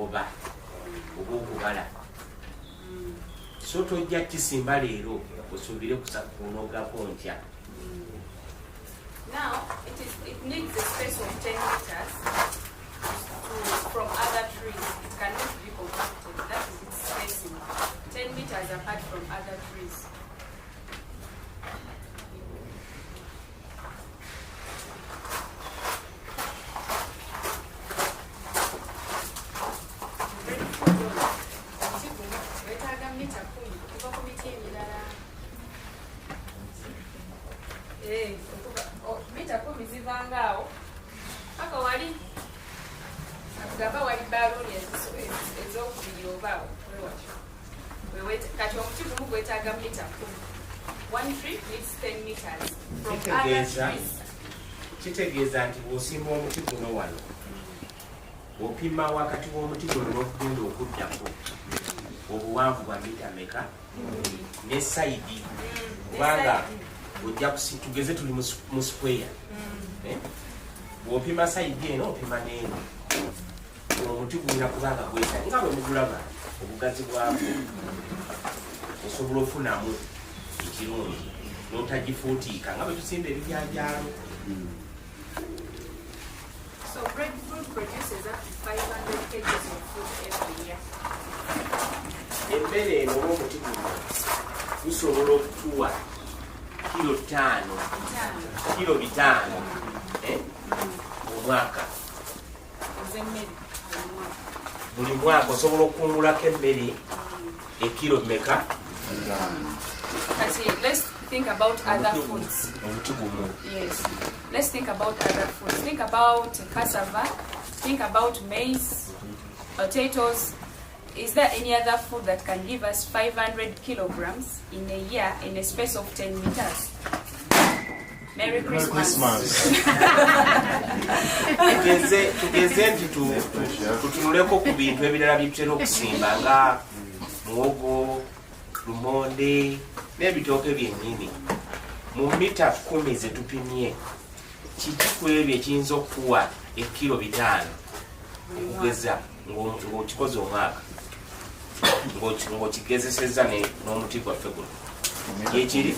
obugoba obwokubala so tojja kisimba leero osuubire kunogako ntya. Now it needs a space of 10 meters from other trees. It cannot be compacted. That is its spacing. 10 meters apart from other trees. One tree needs 10 meters from other trees. Kitegeeza nti bw'osimba omuti guno wano opima wakati w'omuti guno n'okugenda okuddako obuwanvu bwa mita meka ne sayidi kubanga ojja tugeze tuli mu square bw'opima sayidi eno opima n'eno omuti gulina kubanga gwesa nga bwe mugulaba obugazi bwako osobola ofunamu ekirungi n'otagifuutiika nga bwe tusimba ebijanjaalo. So breadfruit produces up to 500 kg of food every year. Emmere eno olw'omuti guno gusobola okutuwa kilo 5 omwaka. Buli mwaka osobola okungulako emmere ekiro meka. Let's think about other foods. Yes. Let's think about other foods. Think about cassava. Think about maize, potatoes. Is there any other food that can give us 500 kilograms in a year in a space of 10 meters? Merry Christmas. Tugeze nti tutunuleko ku bintu ebirala bitera okusimba nga muwogo, lumonde n'ebitooke byennyini. Mu mita 10 ze tupimye kiki ku ebyo ekiyinza okuwa ekiro 5 okugeza ng'okikoze omwaka ng'okigezesezza n'omuti gwaffe guno yekiri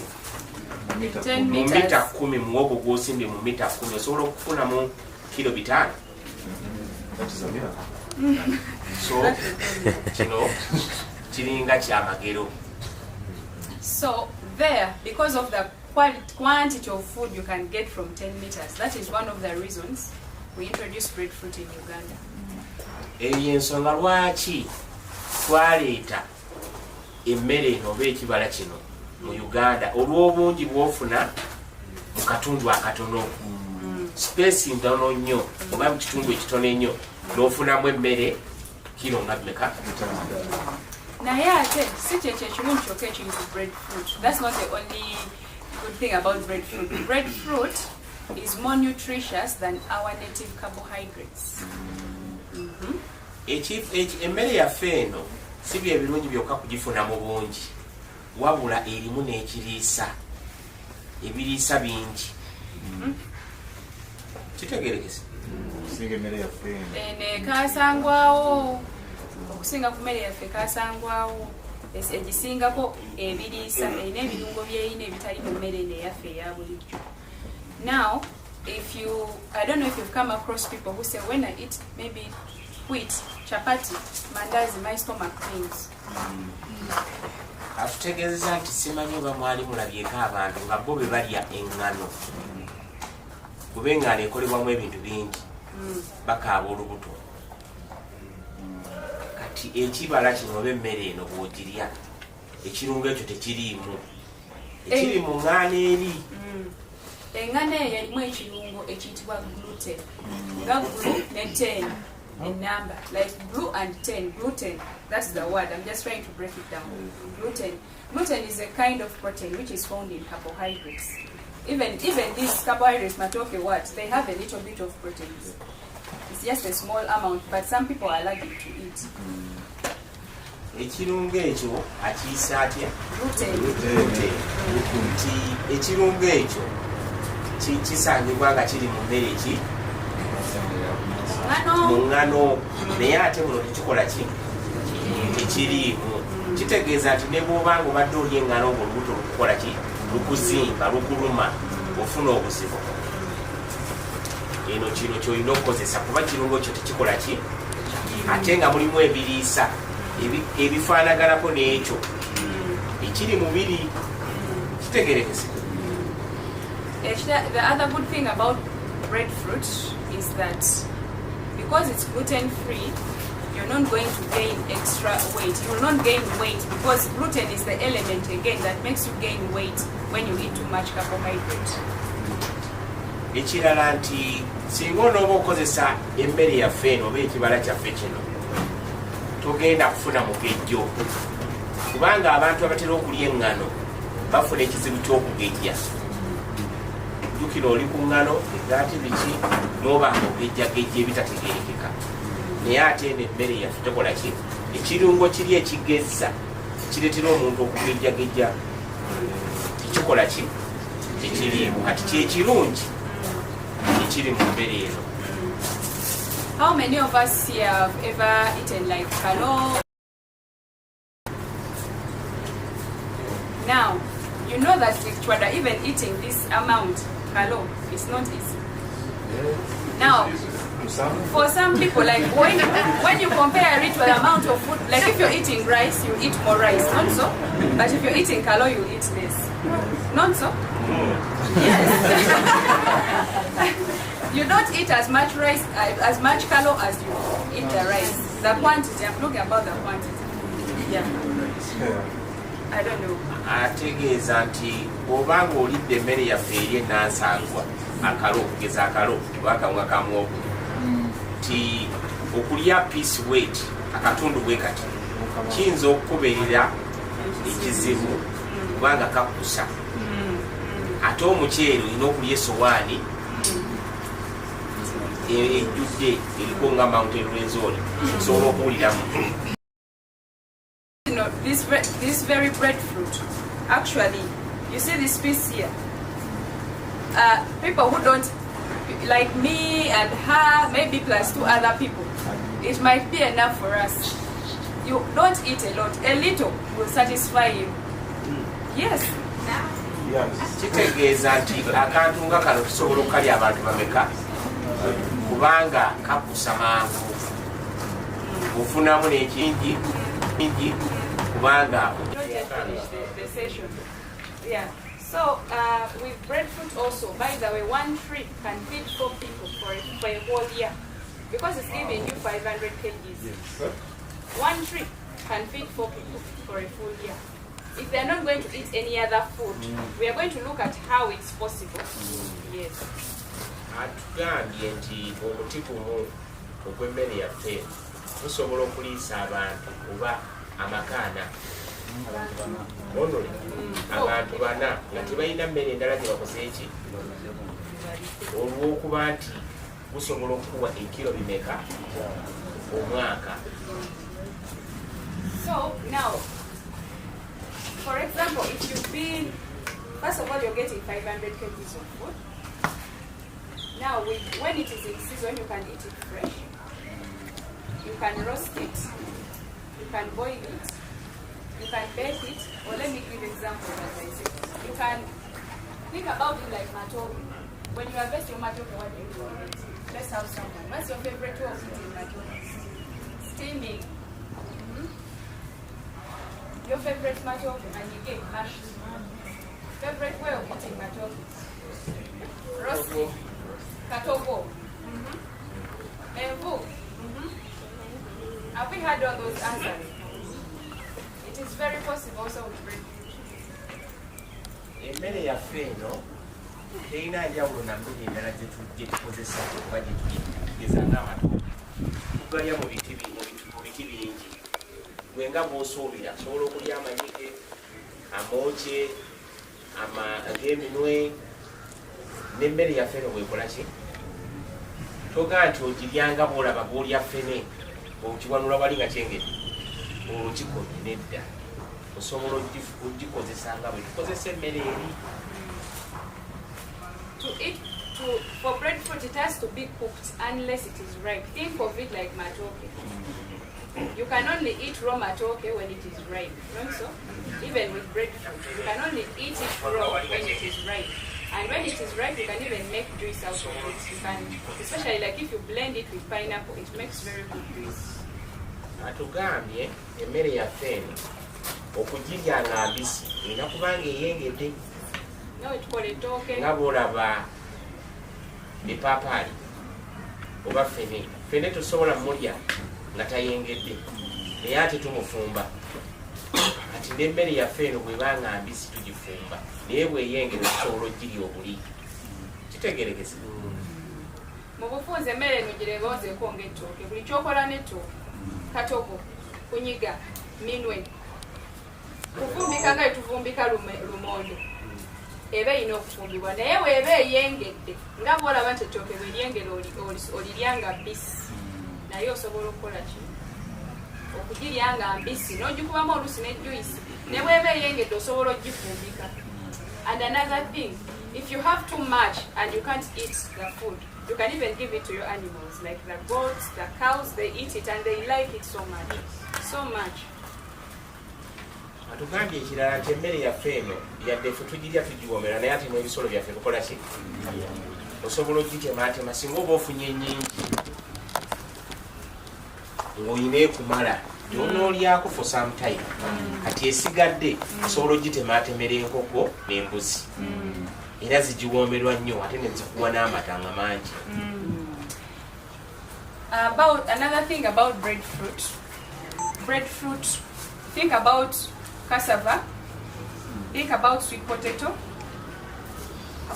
mu mita 10 muwogo gw'osimbye mu mita 10 osobola okufunamu kilo 5. So kino kiringa kyamagero. So there, because of the quantity of food you can get from 10 meters, that is one of the reasons we introduced breadfruit in Uganda. Eyo ensonga lwaki twaleeta emmere eno oba ekibala kino mu Uganda olw'obungi bw'ofuna mu katundu akatono, space ntono nnyo oba mu kitundu ekitono ennyo n'ofunamu emmere kiro nga mmeka. Naye ate si kyekyo ekirungi kyokka ekiri ku breadfruit. That's not the only good thing about breadfruit. Breadfruit is more nutritious than our native carbohydrates. Emmere yaffe eno si bye birungi byokka kugifuna mu bungi, wabula erimu n'ekiriisa, ebiriisa bingi. Kitegeerekese okusinga emmere yaffe eno kasangwawo, okusinga ku mmere yaffe kasangwawo, egisingako ebiriisa, erina ebirungo byeyina ebitali mu mmere eno eyaffe eya bulijjo. Now, I don't know if you've come across people who say, when I eat maybe wheat, chapati, mandazi, my stomach pains. Atutegeeza nti simanyi oba mwali mulabyeko abantu nga bo be balya eŋŋano, kuba eŋŋano ekolebwamu ebintu bingi, bakaaba olubuto. Kati ekibala kino oba emmere eno bw'ogirya ekirungo ekyo tekiriimu, ekiri mu ŋŋaano eri. Eŋŋano eyo erimu ekirungo ekiyitibwa gluten, nga glue ne 10 number, like glue and 10, gluten, that's the word. I'm just trying to break it down. Gluten is a kind of protein which is found in carbohydrates. Even these carbohydrates, matoke what, they have a little bit of proteins. It's just a small amount, but some people are allergic to it. Ekirungo ekyo akiyisa atya? Gluten. Ekirungo ekyo kisangibwa nga kiri mu mmere ki? ngano naye ate muno tekikola ki tekiriimu kitegeeza nti ne bwobanga obadde oli engano ng'olubuto lukukola ki lukuzimba lukuluma ofuna obuzibu eno kino kyolina okukozesa kuba kirungo kyo tekikola ki ate nga mulimu ebiriisa ebifaanaganako n'ekyo ekiri mubiri kitegerekese. The other good thing about breadfruit is that because it's gluten free, you're not going to gain extra weight. You will not gain weight because gluten is the element again that makes you gain weight when you eat too much carbohydrate. Ekirala nti singa onooba okozesa emmere yaffe eno oba ekibala kyaffe kino togenda kufuna mugejjo kubanga abantu abatera okulya eŋŋano bafuna ekizibu ky'okugejja. Jjukira oli ku ŋŋano egaati biki n'obanga ogejjagejja ebitategerekeka naye ate eno emmere yaffe tekola ki ekirungo kiri ekigezza kireetera omuntu okugejjagejja tekikola ki tekiriimu kati kyekirungi ekiri mu mmere eno. How many of us here have ever eaten like kalo? Now, you know that even eating this amount, kalo, is not easy. Now, for some people, like when you compare it to the amount of food, like if you're eating rice, you eat more rice, not so? But if you're eating kalo, you eat less. Not so? Yes. You don't eat as much rice, as much kalo as you eat the rice. The quantity, I'm talking about the quantity. Yeah. I don't know. Ategeeza nti obanga olidde emmere yaffe eri ennansangwa akalo okugeza akalo oba akamwa ka muwogo nti okulya piece weight akatundu bwe kati kiyinza okukubeerera ekizibu kubanga kakusa ate omuceere olina okulya essowaani ejjudde eriko nga mountain renzoli osobola okuwuliramu. You know, this very breadfruit, actually, you see this piece here. People who don't, like me and her, maybe plus 2 other people, it might be enough for us. You don't eat a lot. A little will satisfy you. Yes. Kitegeeza nti akantu nga kano tusobola okukalya abantu bameka kubanga kakusa mangu ofunamu n'ekingi kubanga the session. Yeah. So with breadfruit also, by the way, 1 tree can feed 4 people for a whole year because it's giving you 500 kgs. Yes. 1 tree can feed 4 people for a full year. If they are not going to eat any other food, we are going to look at how it's possible. Yes. Atugambye nti omuti gumu ogw'emmere yaffe tusobola okuliisa abantu oba amakaana abantu bana nga tebalina mmere endala gye bakoze eki olw'okuba nti gusobola okuwa ekiro bimeka omwaka. So now, for example, if you've been, first of all, you're getting 500 kgs of food. Now, when it is in season, you can eat it fresh. You can roast it. You can boil it. You can bake it. Or let me give example as I said. You can think about it like matoke. When you harvest your matoke, what do you do with it? Let's have someone. What's your favorite way of eating matoke? Steaming. Your favorite matoke, and you get mashed. Favorite way of eating matoke? Roasting. Katogo. Evu. Have we had all those answers? It is very possible also with breadfruit. Emmere yaffe eno terina njawulo na mmere endala gye tukozesa okuba gye tugeza ng'amatooke tugalya mu biti bingi gwe nga bw'osuubira osobola okulya amanyike amooke ag'eminwe n'emmere yaffe eno bwekola ki togaa nti ogiryanga bw'olaba bw'olya ffene okiwanula wali nga kyengeri olwokikomye nedda osobola ogikozesa nga bwe tukozesa emmere eri. To for breadfruit, it has to be cooked unless it is ripe. Think of it like matoke. You can only eat raw matoke when it is ripe. Don't so? Even with breadfruit, you can only eat it raw when it is ripe. And when it is ripe, you can even make juice out of it. You can, especially like if you blend it with pineapple, it makes very good juice. Atugambye emmere yaffe eno okugirya nga mbisi erina kubanga eyengedde nga bw'olaba epaapaali oba ffene tosobola mulya nga tayengedde naye ate tumufumba kati n'emmere yaffe eno bw'eba nga mbisi tugifumba naye bw'eyengedde tusobola ogirya obuli kitegerekese mu bufunze emmere eno gireebaozeeko ng'ettooke buli kyokola n'ettooke katogo kunyiga minwe kufumbika nga etufumbika lumonde eba erina okufumbibwa naye bw'eba eyengedde nga bw'olaba nti ettooke bw'eryengera olirya nga mbisi naye osobola okukola ki okugirya nga mbisi n'ogikubamu oluusi ne juice ne bw'eba eyengedde osobola ogifumbika. And another thing, if you have too much and you can't eat the food, you can even give it to your animals, like the goats, the cows. They eat it and they like it so much, so much. Atugambye ekirala nti emmere yaffe eno yadde ffe tugirya tugiwoomera naye ate n'ebisolo byaffe tukola ki osobola ogitemaatema singa oba ofunye ennyingi ng'olina ekumala gy'onoolyako for some time kati esigadde osobola ogitematemera enkoko n'embuzi era zigiwoomerwa nnyo ate ne zikuwa n'amata nga mangi. About another thing about breadfruit, think about cassava, think about sweet potato.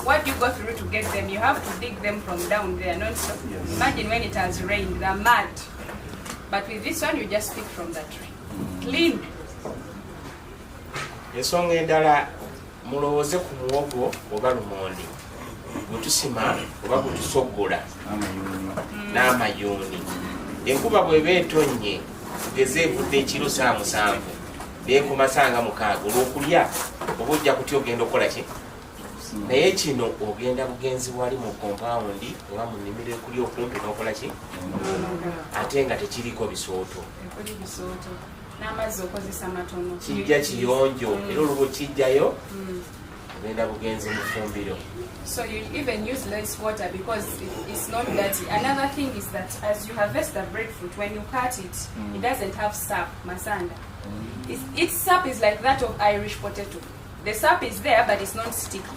What do you go through to get them? You have to dig them from down there, not so. Imagine when it has rained, they're mud. But with this one, you just pick from the tree. Clean. Ensonga endala mulowooze ku muwogo oba lumonde gwe tusima oba gwe tusoggola n'amayuuni. Enkuba bw'eba etonnye tugeze evudde ekiro 7 n'ekoma 6 olw'okulya oba ojja kutya ogenda okukola ki naye kino ogenda bugenzi wali mu kompawundi oba mu nnimiro ekuli okumpi n'okola ki ate nga tekiriko bisooto n'amazzi okozesa matono kijja kiyonjo era olwo kijjayo ogenda bugenzi mu ffumbiro. So you even use less water because it's not dirty. Another thing is that as you harvest the breadfruit, when you cut it, it doesn't have sap, masanda. Its sap is like that of Irish potato. The sap is there, but it's not sticky.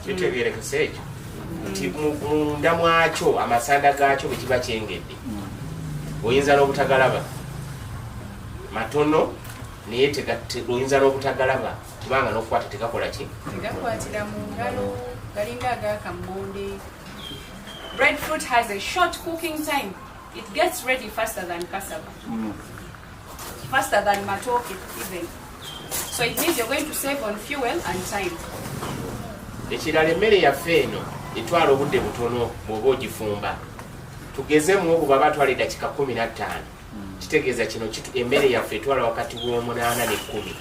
Kitegeerekese ekyo nti munda mwakyo amasanda gaakyo bwe kiba kyengedde oyinza n'obutagalaba matono naye oyinza n'obutagalaba kubanga n'okukwata tegakola ki tegakwatira mu ngalo galinga ag'akammonde. Breadfruit has a short cooking time. It gets ready faster than cassava, faster than matoke even. So it means you're going to save on fuel and time. Ekirala emmere yaffe eno etwala obudde butono bw'oba ogifumba. Tugeze muwogo baba atwala eddakiika 15. Kitegeeza kino emmere yaffe etwala wakati w'omunana ne 10.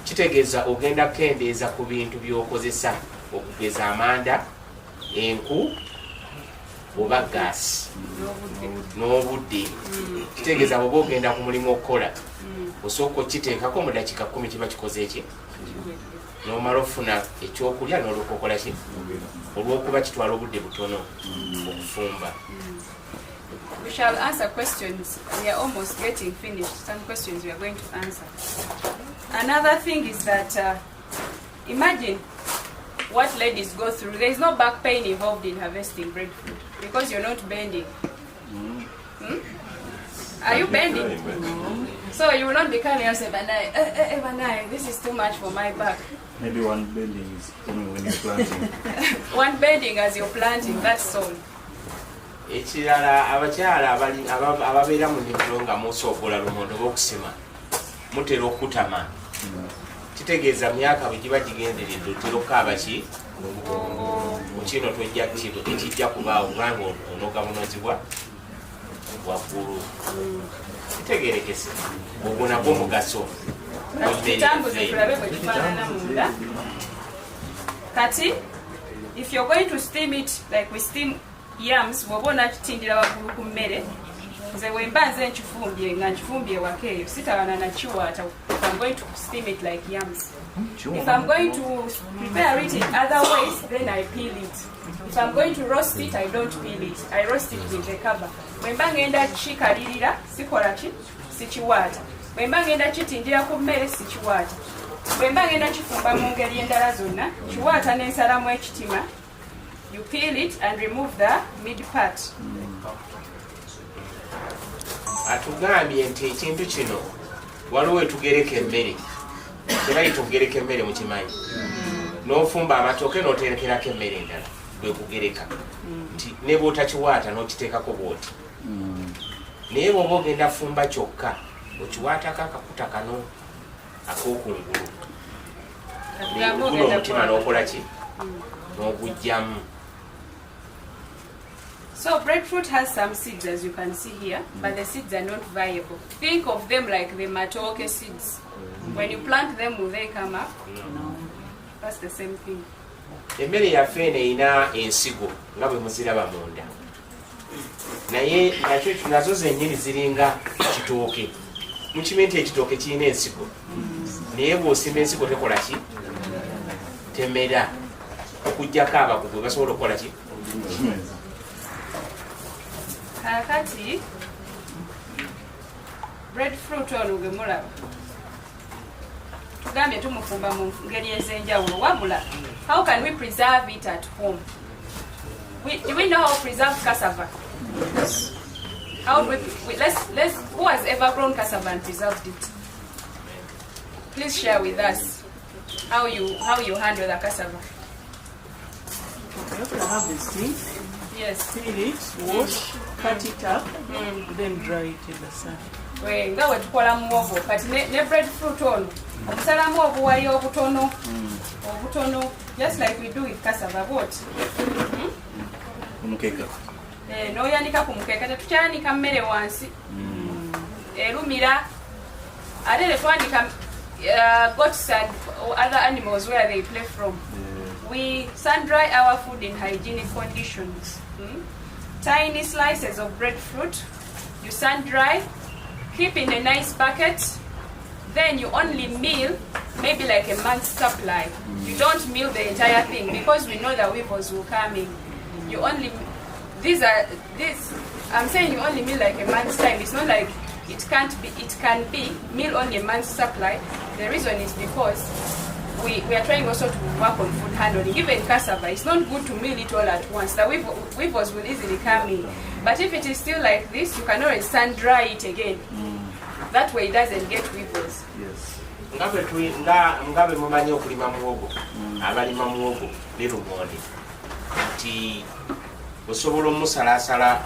Kitegeeza ogenda kendeeza ku bintu by'okozesa okugeza amanda, enku oba gaasi n'obudde. Kitegeeza bw'oba ogenda ku mulimu okukola osooka okiteekako mu dakiika 10 kiba kikoze eki n'omala ofuna ekyokulya n'olwoka okola ki olw'okuba kitwala obudde butono okufumba. We shall answer questions. We are almost getting finished. Some questions we are going to answer. Another thing is that imagine what ladies go through. There is no back pain involved in harvesting breadfruit because you're not bending. Are you bending? So you will not be coming and say, Banai, this is too much for my back. Maybe one bending is coming when you're planting. One bending as you're planting, that's all. Ekirala abakyala ababeera mu nnimiro nga musoogola lumonde olw'okusima mutera okutama. Kitegeeza myaka bwe giba gigenderedde otera okukaaba ki mu kino ekijja kubaawo kubanga onoga bunozibwa waggulu. Kitegeerekese ogwo nagwo mugaso. Tutambuze tulabe bwe kifaanana munda. Kati if you're going to steam it like we steam yams, wabona kitindira waggulu ku mmere, nze wemba nze nkifumbye nga nkifumbye wakeeyo sitawana na chiwata. If I'm going to steam it like yams. If I'm going to prepare it in other ways, then I peel it. If I'm going to roast it, I don't peel it. I roast it with the cover. Wemba ngenda chikalirira, sikola ki, sichiwata. Wemba ngenda kitindira ku mmere, sichiwata. Wemba ngenda kifumba mu ngeri endala zonna, chiwata n'ensalamu ekitima. You peel it and remove the mid part. Atugambye nti ekintu kino waliwo etugereka emmere. Tebayita okugereka emmere mu kimanyi. N'ofumba amatooke n'oterekerako emmere endala. Bwe kugereka. Nti ne bw'otakiwaata n'okiteekako bw'oti. Naye bw'oba ogenda fumba kyokka, okiwaatako akakuta kano ak'okungulu. Guno omutima n'okola ki? N'ogujjamu. So breadfruit has some seeds, as you can see here, but the seeds are not viable. Think of them like the matoke seeds. When you plant them, will they come up? No. That's the same thing. Emmere yaffe eno erina ensigo nga bwe muziraba munda. Naye nazo zennyini ziringa kitooke. Mukimanyi nti ekitooke kirina ensigo. Naye bw'osimba ensigo tekola ki? Temera. Okuggyako abakugu basobola okukola ki? Kakati breadfruit ono gwe mulaba tugambye tumufumba mu ngeri ez'enjawulo wabula how can we preserve it at home? Do we know how to preserve cassava? How do we let's who has ever grown cassava and preserved it? Please share with us how you handle the cassava. You have to have the seeds. Yes. Peel it, wash, cut it up, then dry it in the sun. Nga we tukola muwogo kati ne breadfruit ono okusalamu obuwayi obutono just like we do with cassava what? Omukeka. N'oyanika ku mukeeka tetukyanika mmere wansi erumira ate ne twanika goats and other animals where they play from. We sun dry our food in hygienic conditions. Tiny slices of breadfruit, you sun dry, keep in a nice bucket, then you only meal maybe like a month's supply. You don't meal the entire thing because we know the weevils will come in. You only, I'm saying you only meal like a month's time. It's not like it can be meal only a month's supply. The reason is because we are trying also to work on food handling. Even cassava, it's not good to meal it all at once. The weevils will easily come in. But if it is still like this, you can always sun dry it again. That way it doesn't get weevils. Yes. Nga bwe mumanyi okulima muwogo, abalima muwogo berumonde nti osobola omusalaasala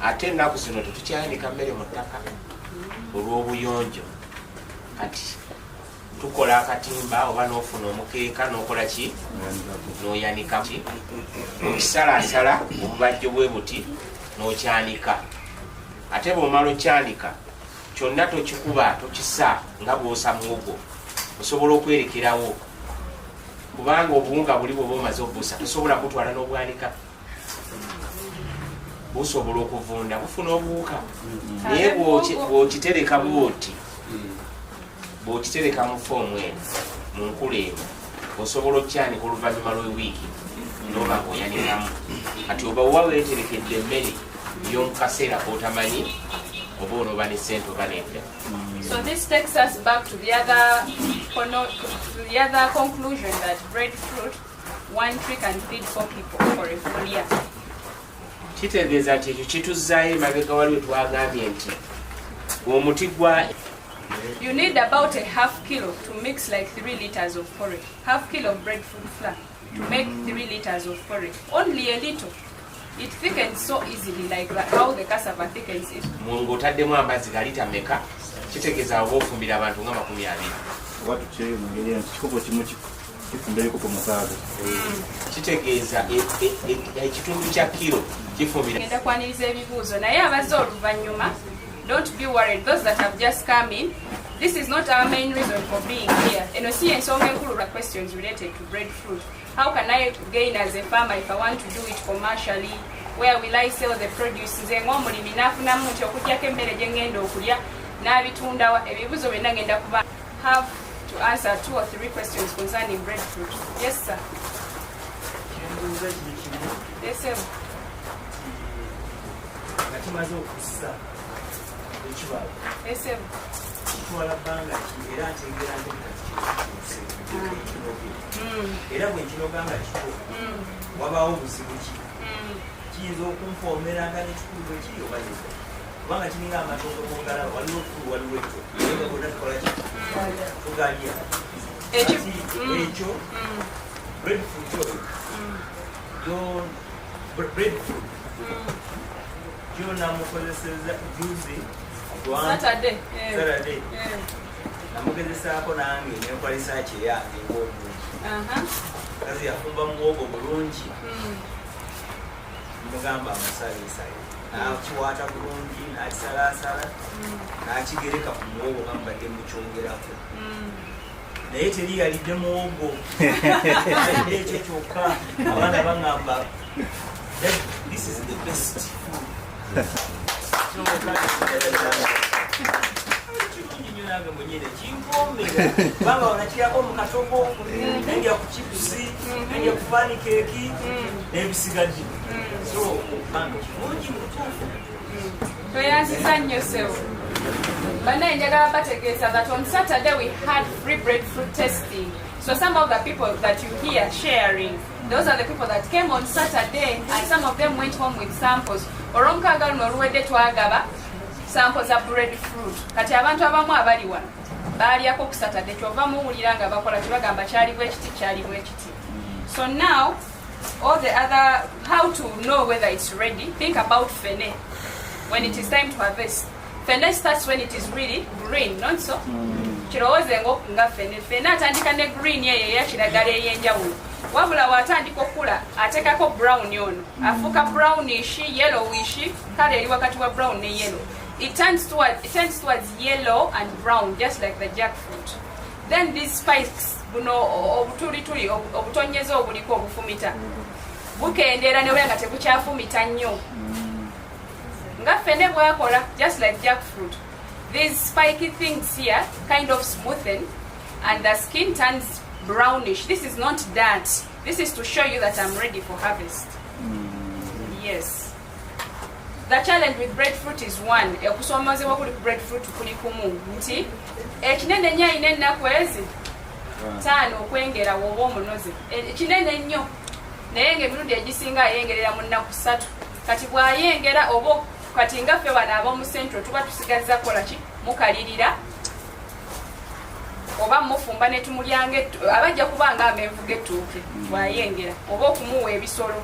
ate ennaku zino tetukyanika mmere mu ttaka olw'obuyonjo. Kati tukola akatimba oba n'ofuna omukeeka n'okola ki? N'oyanika ki? Okisalaasala obubajjo bwe buti n'okyanika. Ate bw'omala okyanika kyonna tokikuba tokisa nga bw'osa muwogo. Osobola okwerekerawo kubanga obuwunga buli bw'oba omaze obuusa tosobola kutwala n'obwanika. Busobola okuvunda bufuna obuwuka. Naye bw'okitereka bw'oti, bw'okitereka mu foomu eno mu nkula eno osobola okyanika oluvannyuma lw'ewiiki n'oba ng'oyanikamu. Kati oba wa weeterekedde emmere y'omu kaseera k'otamanyi oba onooba ne ssente oba nedda. So this takes us back to the other conclusion that breadfruit, one tree can feed 4 people for a full year. Kitegeeza nti ekyo kituzzaayo emabega waliwo twagambye nti omuti gwa. You need about a half kilo to mix like 3 liters of porridge. Half kilo of breadfruit flour to make 3 liters of porridge. Only a little. It thickens so easily like how the cassava thickens it. Ng'otaddemu amazzi ga lita meka kitegeeza oba ofumbira abantu nga 20. Oba tukyeyo mu ngeri nti kikopo kimu kifumba ebikopo 6. Kitegeeza ekitundu kya kilo kifumbira. Ngenda kwaniriza ebibuuzo naye abazze oluvannyuma, don't be worried. Those that have just come in, this is not our main reason for being here. And you see, and so many questions related to breadfruit. How can I gain as a farmer if I want to do it commercially? Where will I sell the produce? Have to answer 2 or 3 questions concerning breadfruit. Yes, sir. Yes, sir. Yes, sir. Era bwe kinoganga kiko wabawo obuzibu ki kiyinza okunfoomera nga nekikulu ekiri obaleza kubanga kiringa amatooke mongala waliwo fulu waliwo ekyo nga bonna tukola ki tugalya ekyo breadfruit oyo breadfruit gyonamukozeseza juzi Saturday. namugezesaako nange nenkola risaaki eyange ngaobulungi kazi yafumba muwogo bulungi mugamba amasaleesale nakiwaata bulungi nakisalaasala nakigereka ku muwogo nga mubadde mukyongerako naye teri yalidde muwogo alidde ekyo kyokka abaana baŋŋamba this is the best food nange mwenyine kinkomera kubanga wanakirako mukatogo nendya ku chipusi nendya ku panikeeki n'ebisigadde so kirungi mutuufu Toyanziza nnyo sewo. Banaye njagala bategeeza that on Saturday we had free breadfruit testing. So some of the people that you hear sharing, those are the people that came on Saturday, and some of them went home with samples. Olw'omukaaga luno oluwedde twagaba samples za breadfruit. Kati abantu abamu abali wano baalyako ku Saturday kyova muwulira nga bakola kibagamba kyalimu ekiti kyalimu ekiti. So now all the other, how to know whether it's ready, think about fene. When it is time to harvest, fene starts when it is really green, not so? Kirowooze nga fene atandika ne green yeyo eya kiragala ey'enjawulo. Wabula watandika okula ateekako brown ono afuuka brownish yellowish kale eri wakati wa brown ne yellow. It turns towards yellow and brown, just like the jackfruit. Then these spikes buno obutulituli obutonyeza obuliko obufumita bukendeera ne bwe nga tebukyafumita nnyo nga fene bwakola, just like jackfruit. These spiky things here kind of smoothen and the skin turns brownish. This is not that. This is to show you that I'm ready for harvest. Yes. The challenge with breadfruit is one. Okusomozebwa kuli breadfruit kuli kumu nti ekinene nnyo alina ennaku ezi 5 okwengera woba omunoze. Ekinene nnyo naye ng'emirundi egisinga ayengerera mu nnaku 3. Kati bw'ayengera oba kati nga ffe wano ab'omu central tuba tusigazza kola ki mukalirira oba mufumba ne tumulyanga abajja kuba nga amenvu g'ettooke bw'ayengera oba okumuwa ebisolo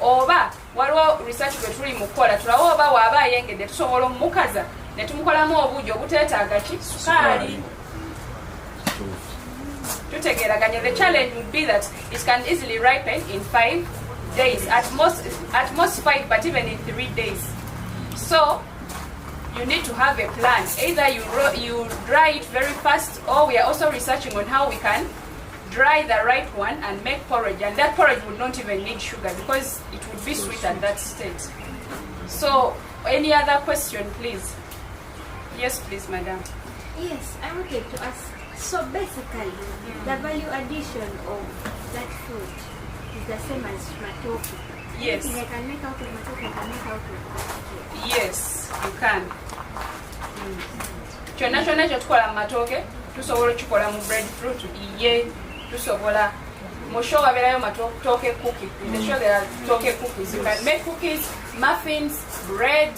oba waliwo research bwe tuli mu kukola tulawo oba waaba ayengedde tusobola omumukaza ne tumukolamu obuugi obuteetaaga ki sukaali tutegeeraganya. The challenge would be that it can easily ripen in 5 days, at most 5, but even in 3 days. So you need to have a plan. Either you dry it very fast, or we are also researching on how we can dry the right one and make porridge, and that porridge would not even need sugar because it would be sweet at that state. So any other question, please? Yes, please, madam. Yes, I wanted to ask, so basically the value addition of that fruit is the same as matoke? Yes. I can make out of matoke, I can make out of Yes, you can. Kyonna kyonna kye tukola mu matooke tusobola okukikola mu breadfruit ye tusobola mu show wabeerayo matooke cookie. In the show there are toke cookies. You can make cookies, muffins, bread,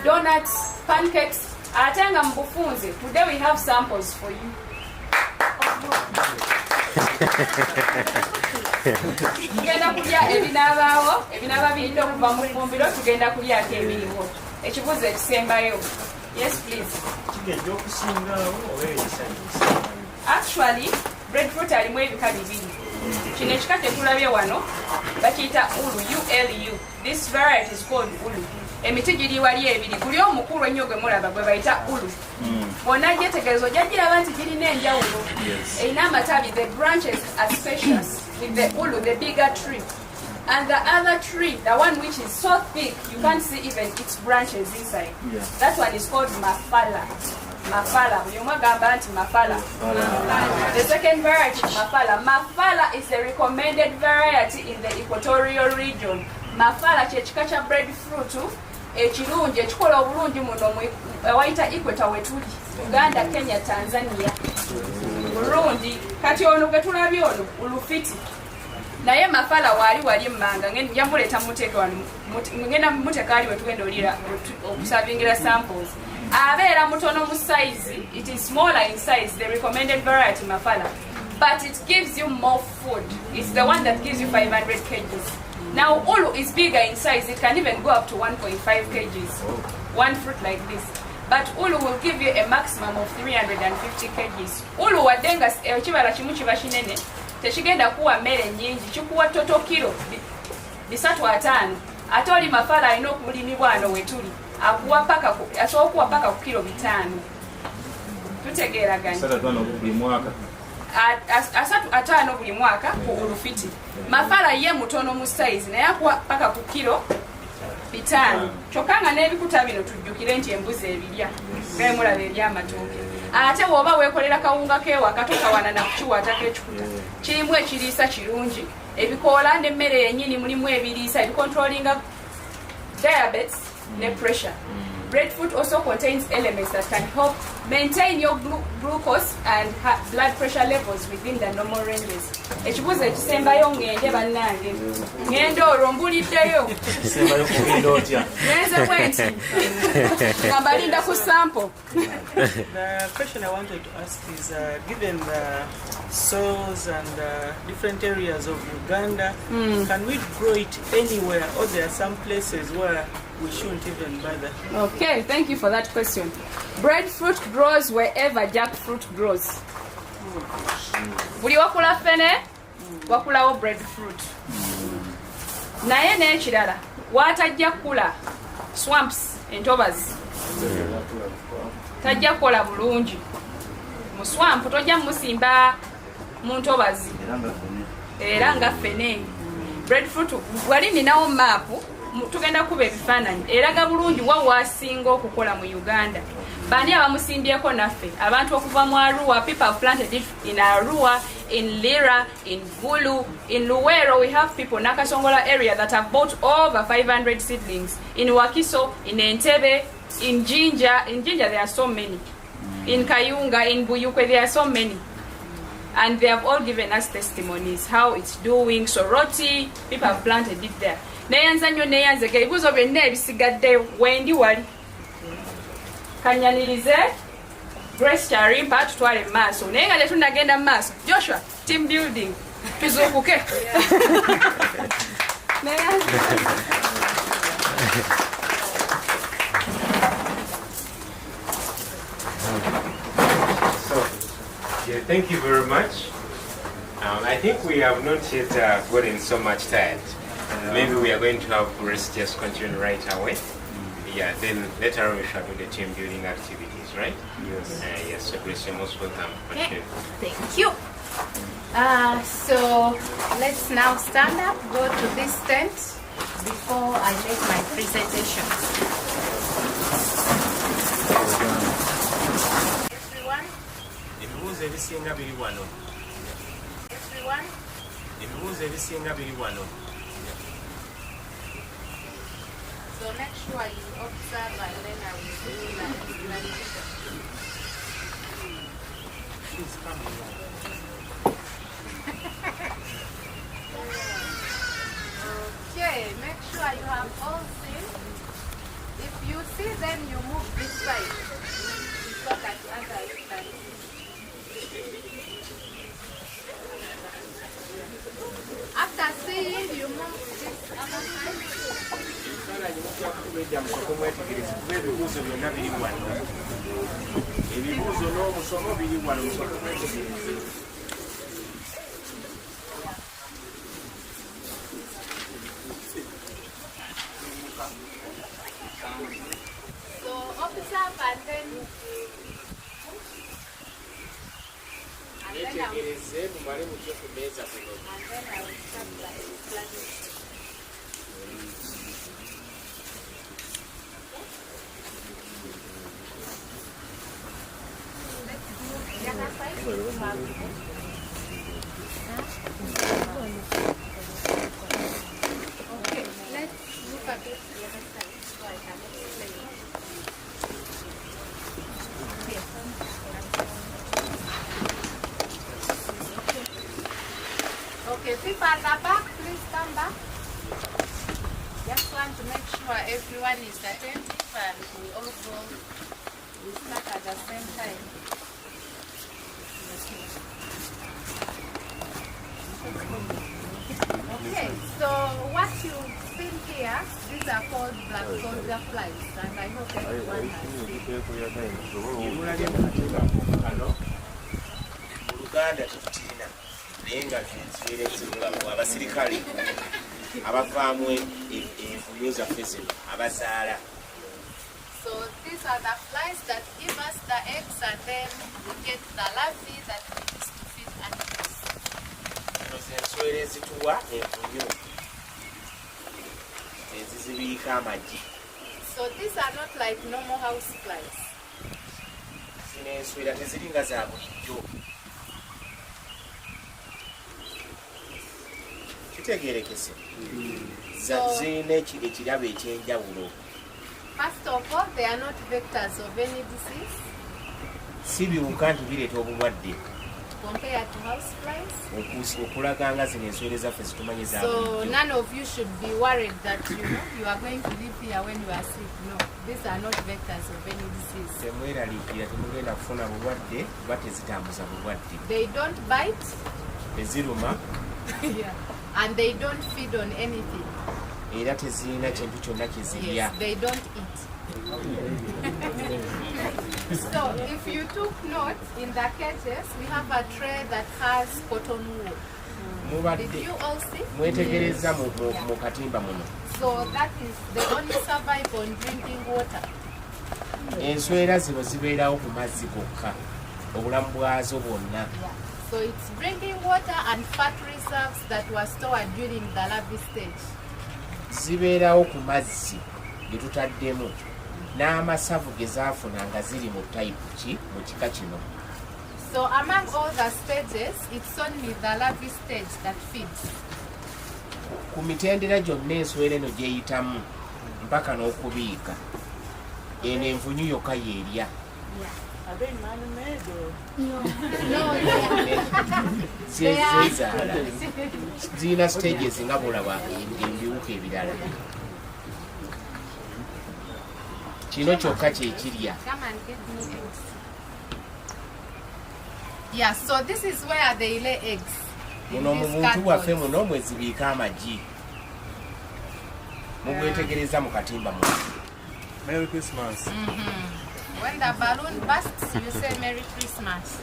donuts, pancakes. Ate nga mu bufunze, today we have samples for you. Tugenda kulya ebinaabaawo ebinaaba birinda okuva mu ffumbiro tugenda kulyako ebiriwo ekibuzo ekisembayo. Yes, please. Actually breadfruit alimu ebika bibiri. Kino ekika tetulabye wano bakiyita ulu, ulu. This variety is called ulu. Emiti giri wali ebiri, guli omukulu ennyo gwe mulaba gwe bayita ulu. Bonna gyetegerezo gyagiraba nti girina enjawulo. Erina amatabi, the branches are spacious with the ulu, the bigger tree. And the other tree, the one which is so thick, you can't see even its branches inside. That one is called mafala. Mafala. Mafala. The second variety, mafala. Mafala is the recommended variety in the equatorial region. Mafala kyekika kya breadfruit ekirungi ekikola obulungi muno wayita equator wetuli Uganda, Kenya, Tanzania. Burundi kati ono gwe tulabye ono ulufiti. Naye mafala wali mmanga ngenda muleta muteeke wano ngenda muteeka ali wetugenda olira okusavingira samples. Abeera mutono mu size, it is smaller in size, the recommended variety mafala, but it gives you more food. It's the one that gives you 500 kgs. Now ulu is bigger in size, it can even go up to 1.5 kgs. One fruit like this. But ulu will give you a maximum of 350 kgs. Ulu wadenga ekibala kimu kiba kinene, tekigenda kuwa mmere nnyingi, kikuwa toto kilo 3-5. Ate oli mafala alina okulimibwa wano wetuli. Asobola okuwa paka ku kilo 5. Tutegeeraganya. 3-5 buli mwaka ku ulufiti. Mafala ye mutono mu size naye akuwa paka ku kilo 5. Kyokka nga n'ebikuta bino tujjukire nti embuzi ebirya. Gaye mulaba eby'amatooke. Ate bw'oba weekolera kawunga k'ewaka tokawana na kukiwaatako ekikuta. Kirimu ekiriisa kirungi. Ebikoola n'emmere yennyini mulimu ebiriisa ebicontrollinga diabetes ne pressure. Breadfruit also contains elements that can help maintain your glucose and blood pressure levels within the normal ranges. Ekibuuzo ekisembayo ngende bannange. Ngende olwo mbuliddeyo. Ekisembayo kugenda otya? Ngenze bwenti. Ngabalinda ku sample. The question I wanted to ask is, given the soils and different areas of Uganda, can we grow it anywhere, or there are some places where we shouldn't even bother? Okay, thank you for that question. Breadfruit grows wherever jackfruit grows. Buli wakula fene, wakulawo breadfruit. Naye n'ekirala, watajja kula swamps, entobazi. Tajja kukola bulungi. Mu swamp tojja musimba mu ntobazi. Era nga fene. Breadfruit wali ninawo maapu. Tugenda kuba ebifaananyi eraga bulungi wa wasinga okukola mu Uganda. Bani abamusimbyeko naffe abantu okuva mu Arua, people have planted it in Arua, in Lira, in Gulu, in Luwero. We have people in Nakasongola area that have bought over 500 seedlings. In Wakiso, in Entebbe, in Jinja. In Jinja there are so many. In Kayunga, in Buyukwe there are so many. And they have all given us testimonies how it's doing. Soroti, people have planted it there. Neyanza nnyo neyanzeka ebibuuzo byonna ebisigaddeyo wendi wali kanyanirize Grace Charimpa tutwale mu maaso naye nga tetunagenda mu maaso. Joshua, team building tuzuukuke. Thank you very much. I think we have not yet gotten so much tired. Maybe we are going to have Grace just continue right away. Yeah, then later on we shall do the team building activities, right? Yes. Yes, so Grace, you're most welcome. Okay. Thank you. So let's now stand up, go to this tent before I make my presentation. Everyone? Everyone? So make sure you observe and then I will do my explanation. Please come along. Okay, make sure you have all seen. If you see, then you move this side so that others can see. After seeing, you move this other side. up and then Yetegereze mumale mutyo ku mmeeza kuno. and then I will start by planting. Let's move the other side. Okay, let's look at it the other side so I can explain it. Okay, people at the back, please come back. Just want to make sure everyone is attentive and we all go, we start at the same time. Okay, so what you see here, these are called black soldier flies, and I hope everyone has seen. Mulabye mu kateeka kano mu Luganda tetutirina naye nga enswera ezirulamu abasirikale abavaamu enfunyo zaffe zino abazaala. So these are the flies that give us the eggs, and then we get the larvae that we use to feed animals. Zino z'enswera ezituwa enfunyo ezizibiika amagi. So these are not like normal house flies. Zino enswera teziringa za bulijjo. Kitegeerekese. Zirina ekirabo ekyenjawulo. First of all, they are not vectors of any disease Si biwuka nti bireeta obulwadde compared to house flies. okulaga nga zino enswera ezaffe zitumanye za So bulijjo. none of you should be worried that you are going to live here when you are sick. No, these are not vectors of any disease. Temweraliikira temugenda kufuna bulwadde kuba tezitambuza bulwadde. They don't bite, Teziruma yeah, and they don't feed on anything. era tezirina kintu kyonna kye zirya. Yes, they don't eat. So if you took note, in the cages we have a tray that has cotton wool. Did Mubadde you all see? mwetegereza mu katimba muno. So that is, they only survive on drinking water. Enswera zino zibeerawo ku mazzi gokka obulamu bwazo bwonna. So it's drinking water and fat reserves that were stored during the larvae stage. Zibeerawo ku mazzi ge tutaddemu n'amasavu ge zaafuna nga ziri mu tayipu ki mu kika kino. So among all the stages, it's only the larvae stage that feeds. Ku mitendera gyonna enswera eno gyeyitamu mpaka n'okubiika eno envunyu yokka yeerya. Are they man-made or? Zezaala zirina stages nga bwolaba ebiwuka ebirala. Kino kyokka kyekirya. Come and get me eggs. Yeah, so this is where they lay eggs. In Muno mu these buntu bwaffe cardboards. muno mwe zibiika amagi. Mubwetegereza mu katimba muno. Merry Christmas. When the balloon bursts, you say Merry Christmas.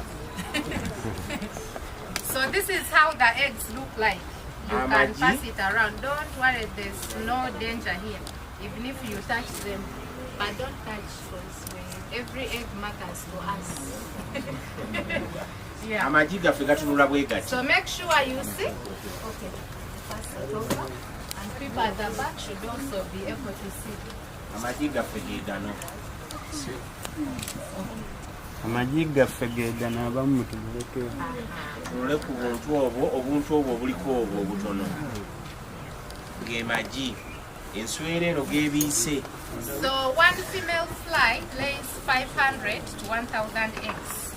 So this is how the eggs look like. You can Amagi. pass it around. Don't worry, there's no danger here. Even if you touch them, but don't touch because every egg matters for us. Yeah. Amagi gaffe gatunula bwe gati. So make sure you see. Okay. Pass it over. And people at the back should also be able to see. Amagi gaffe ge gano. Amagi gaffe ge gano abamu tubuleke. Tunule ku obuntu obwo obuliko obwo obutono. Ge magi. Enswera eno geebiise. So one female fly lays 500 to 1,000 eggs.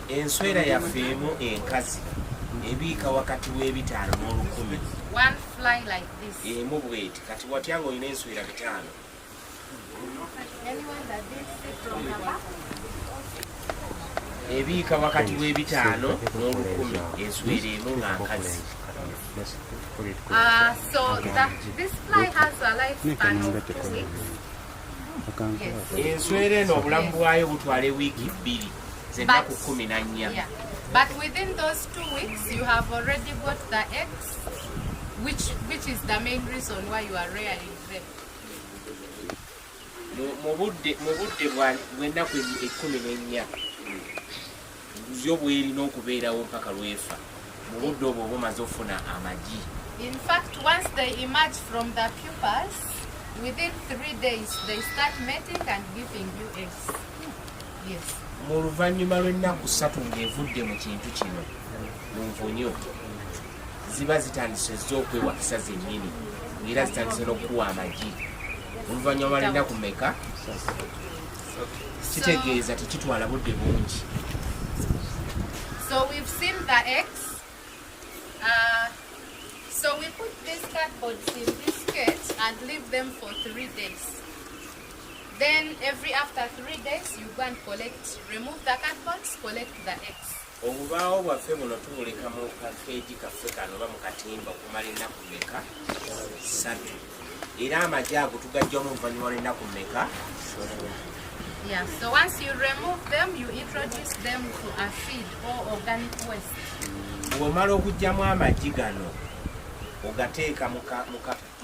Enswera yaffe emu enkazi ebiika wakati w'ebitaano n'olukumi. One fly like this. Emu bweti kati watya ng'olina enswera bitaano. Anyone that did see from the back? Ebiika wakati w'ebitaano n'olukumi enswera emu nga nkazi. So this fly has a lifespan of 2 weeks. Yes. Enswera eno obulamu bwayo butwala wiiki 2 z'ennaku 14. Yeah. But within those 2 weeks, you have already got the eggs, which is the main reason why you are rearing them. mu budde bw'ennaku 14 yo bwerina okubeerawo mpaka lwefa mu budde obwo oba omaze ofuna amagi. In fact, once they emerge from the pupas, within 3 days they start mating and giving you eggs. Yes. Mu luvannyuma lw'ennaku 3 ng'evudde mu kintu kino mu nvunyo ziba zitandise z'okwewakisa zennyini ng'era zitandise n'okuwa amagi. Oluvannyuma lw'ennaku mmeka kitegeeza tekitwala budde bungi. So we've seen the eggs. So we put these cardboards in this cage and leave them for 3 days. Then after 3 days you go and remove the cardboards, collect the eggs. Obubaawo bwaffe buno tubuleka mu kakeegi kaffe kano oba mu katimba okumala ennaku mmeka 3. Era amagi ago tugajjamu oluvannyuma lw'ennaku mmeka. Yeah, so once you remove them, you introduce them to a feed or organic waste. Bw'omala okuggyamu amagi gano ogateeka mu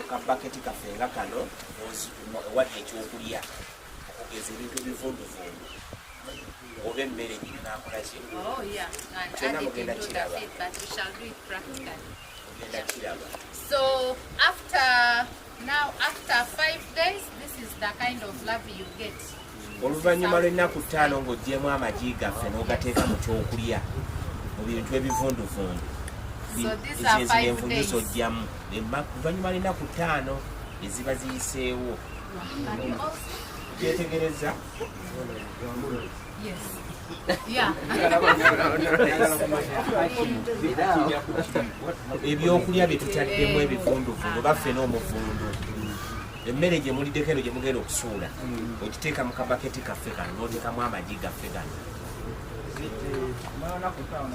kabaketi kaffe nga kano wadde ekyokulya okugeza ebintu ebivunduvundu oba emmere ginaakola ki. Oh yeah, and Kyonna add it mugenda into the kiraba. feed, but we shall do it practically. Ogenda kiraba. So after 5 days, this is the kind of larvae you get. Oluvannyuma lw'ennaku 5 ng'oggyemu amagi gaffe n'ogateeka mu kyokulya mu bintu ebivunduvundu. So these are 5 days. Z'ojjamu oluvannyuma lw'ennaku 5 eziba ziyiseewo. Can you also? Kyetegereza. Yes. Yeah. Ebyokulya bye tutaddemu ebivunduvundu baffe n'omuvundu. Emmere gye muliddeko eno gye mugenda okusuula ogiteeka mu kabaketi kaffe kano n'oteekamu amagi gaffe gano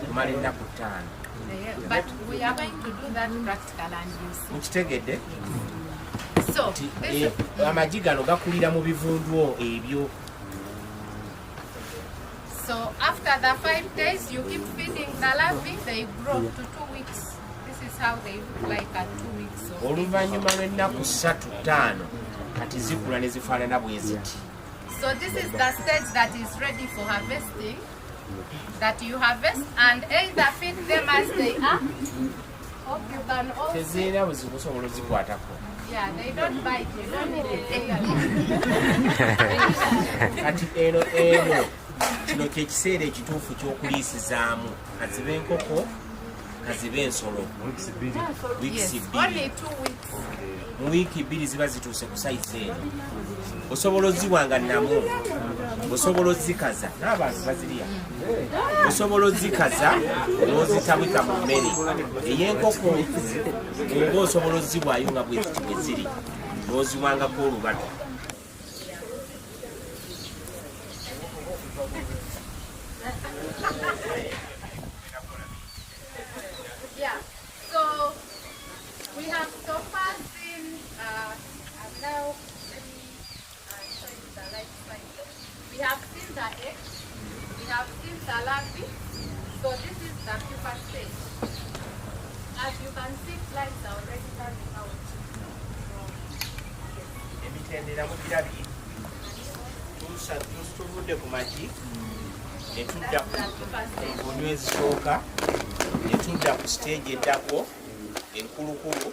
kumala ennaku 5. But we are going to do that practical and you see. Mukitegedde? So this is, amagi gano gakulira mu bivundu ebyo. so after the 5 days, you keep feeding the larvae. They grow to 2 weeks. This is how they look like at 2 weeks. Oluvannyuma lw'ennaku 3-5 kati zikula ne zifaanana bwe ziti. So this is the stage that is ready for harvesting. That you harvest and either feed them as they are, or you can also. Tezirina buzibu osobola ozikwatako. Yeah, they don't bite. You don't need to take Kati eno kino kyekiseera ekituufu ky'okuliisizaamu kazibe enkoko kazibe ensolo. Weeks Yes, 2. only 2 weeks. Mu wiiki 2 ziba zituuse ku sayizi eno. Osobola oziwanga namu, osobola ozikaza n'abantu bazirya. Osobola ozikaza n'ozitabika mu mmere ey'enkoko oba osobola ozibwayo nga bwe ziri n'oziwangako olubatu. Yeah, so we have so far seen, now let me show you the life cycle. We have seen the eggs, we have seen the larvae, so this is the pupa stage. As you can see, flies are already coming out. Emitendera mugirabye tuvudde ku magi ne tudda ku nnywa ezisooka ne tudda ku siteegi eddako enkulukulu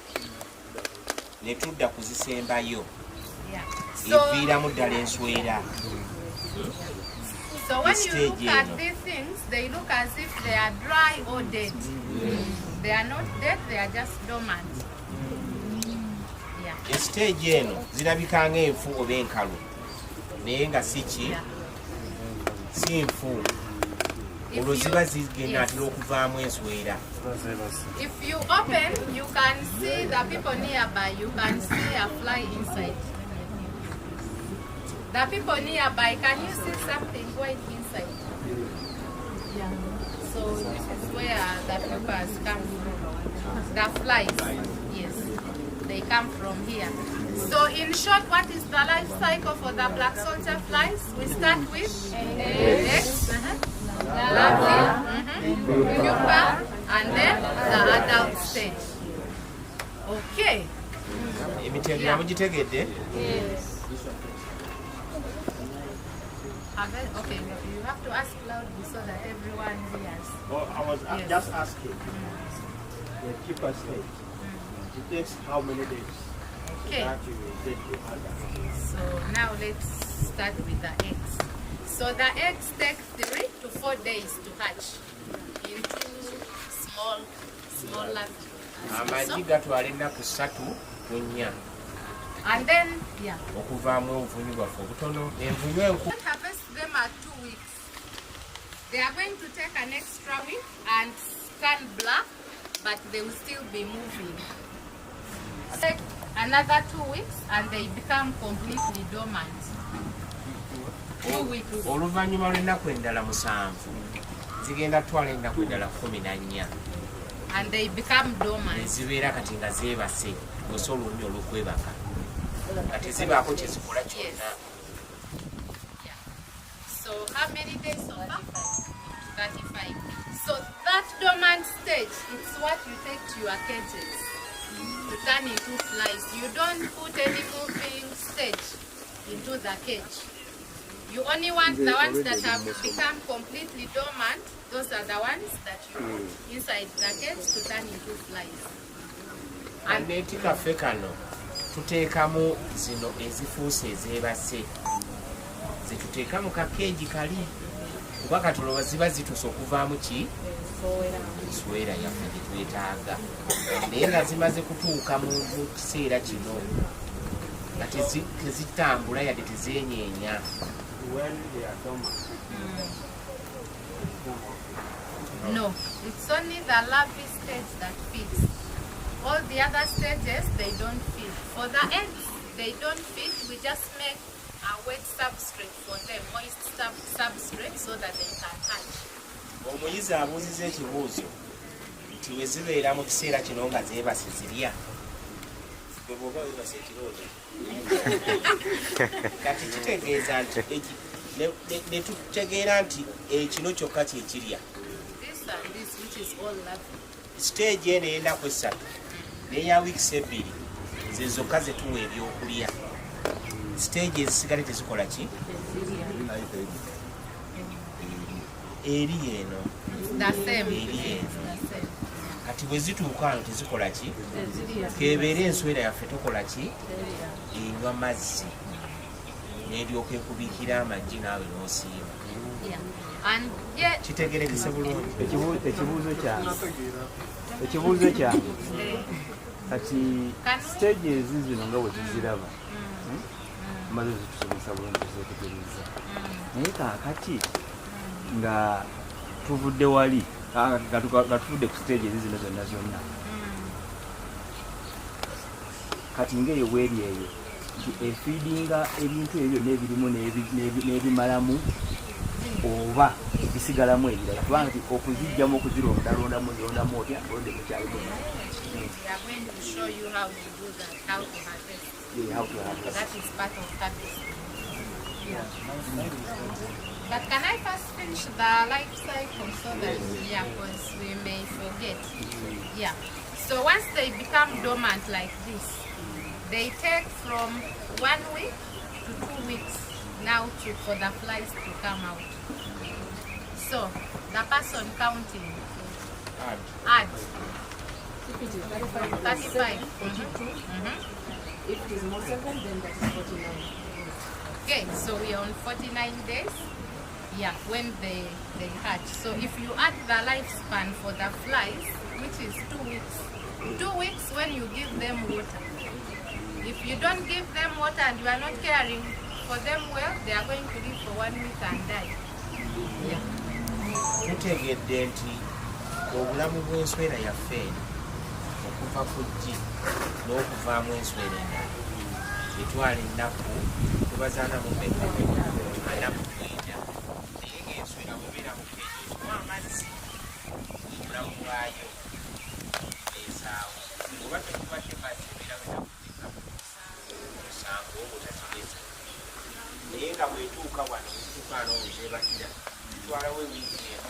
ne tudda ku zisembayo eviiramu ddala enswera. So when you look at these things, they look as if they are dry or dead. They are not dead, they are just dormant. Yeah. Esiteegi eno zirabika ng'enfu oba enkalu naye nga si ki si nfu. Olwo ziba zigenda atera okuvaamu enswera. If you open, you can see the people nearby. You can see a fly inside. The people nearby, can you see something going inside? Yeah. So this is where the pupas come from. The flies, yes, they come from here. So in short, what is the life cycle for the black soldier flies? We start with eggs, larvae, pupa, and then the adult stage. Okay. Emitendera mugitegedde? Okay, you have to ask loudly so that everyone hears. Well, I was Yes. just asking. The cheaper stage. It takes how many days Okay. that you will get the harvest? So now let's start with the eggs. So the eggs take 3 to 4 days to hatch into small larvae. amagi gatwala ennaku 3 ku 4 And then, okuvaamu obuvunyu bwaffe obutono envunyu enku don't harvest them at 2 weeks. They are going to take an extra week and turn black, but they will still be moving. Take another 2 weeks and they become completely dormant. 2 weeks. oluvannyuma lw'ennaku endala 7 zigenda kutwala ennaku endala 14 And they become dormant. ezibeera kati nga zeebase gosa olulumi olw'okwebaka nga tezibaako kyezikola kyonna. So how many days so far? 35. So that dormant stage, it's what you take to your cages to turn into flies. You don't put any moving stage into the cage. You only want the ones that have become completely dormant. Those are the ones that you put inside the cage to turn into flies. Aneeti kaffe kano tuteekamu zino ezifuuse ezeebase zetuteeka mu kakeegi kali kuba katuloba ziba zituuse okuvaamu ki nswera yaffe gyetwetaaga naye nga zimaze kutuuka mu kiseera kino nga tezitambula yadde tezeenyeenya. When they are dormant. No, it's only the larvae stage that feeds. All the other stages, they don't feed. For the eggs, they don't feed. We just make a wet substrate for them, moist substrate, so that they can hatch. Omuyizi abuuziza ekibuuzo nti we zibeera mu kiseera kino nga zeebase zirya gwe bw'oba weebase ekirooto kati kitegeeza nti ne tutegeera nti ekino kyokka kyekirya This and this, which is all larvae. stage eno ey'ennaku 3 n'eya weeks 2 ze zokka ze tuwa ebyokulya. Stage ezisigale tezikola ki? Eri eno The same. eri eno kati bwe zituuka ano tezikola ki? Kebeera enswera yaffe tokola ki? Enywa mazzi n'eryoka ekubiikira amagi naawe n'osiima. And yet, Kitegerekese bulungi. Ekibuuzo kyange kati stages zino nga bwe tuziraba maze zitusomesa bulungi tuzetegereza naye kaakati nga tuvudde wali nga tuvudde ku stages zino zonna kati ngaeyo bweri eyo nti efeedinga ebintu ebyo n'ebirimu n'ebimalamu oba bisigalamu ebirala kubanga nti okuzijjamu okuzirondarondamu zirondamu otya olode mukyalimu. we are going to show you how to do that, how to harvest. How to harvest. That is part of harvesting. But can I first finish the life cycle so that, because we may forget. So once they become dormant like this, they take from 1 week to 2 weeks now for the flies to come out. So the person counting, add. If it is 35, 35. 42. If it is more 7, then that is 49. Okay, so we are on 49 days. When they hatch. So if you add the lifespan for the flies, which is 2 weeks. 2 weeks when you give them water. If you don't give them water and you are not caring for them well, they are going to live for 1 week and die. Tutegedde nti obulamu bw'enswera yaffe okuva ku ggi n'okuvaamu enswera endala etwala ennaku tubazaanamu mmeka 4 naye ng'enswera bwebeera mu keeji okuwa amazzi obulamu bwayo esaawo oba tekubadde mazzi ebeera wenakuteka osango obutakigeza naye nga bwetuuka wano tutuuka n'obuzebakira twalawo ewiiki eno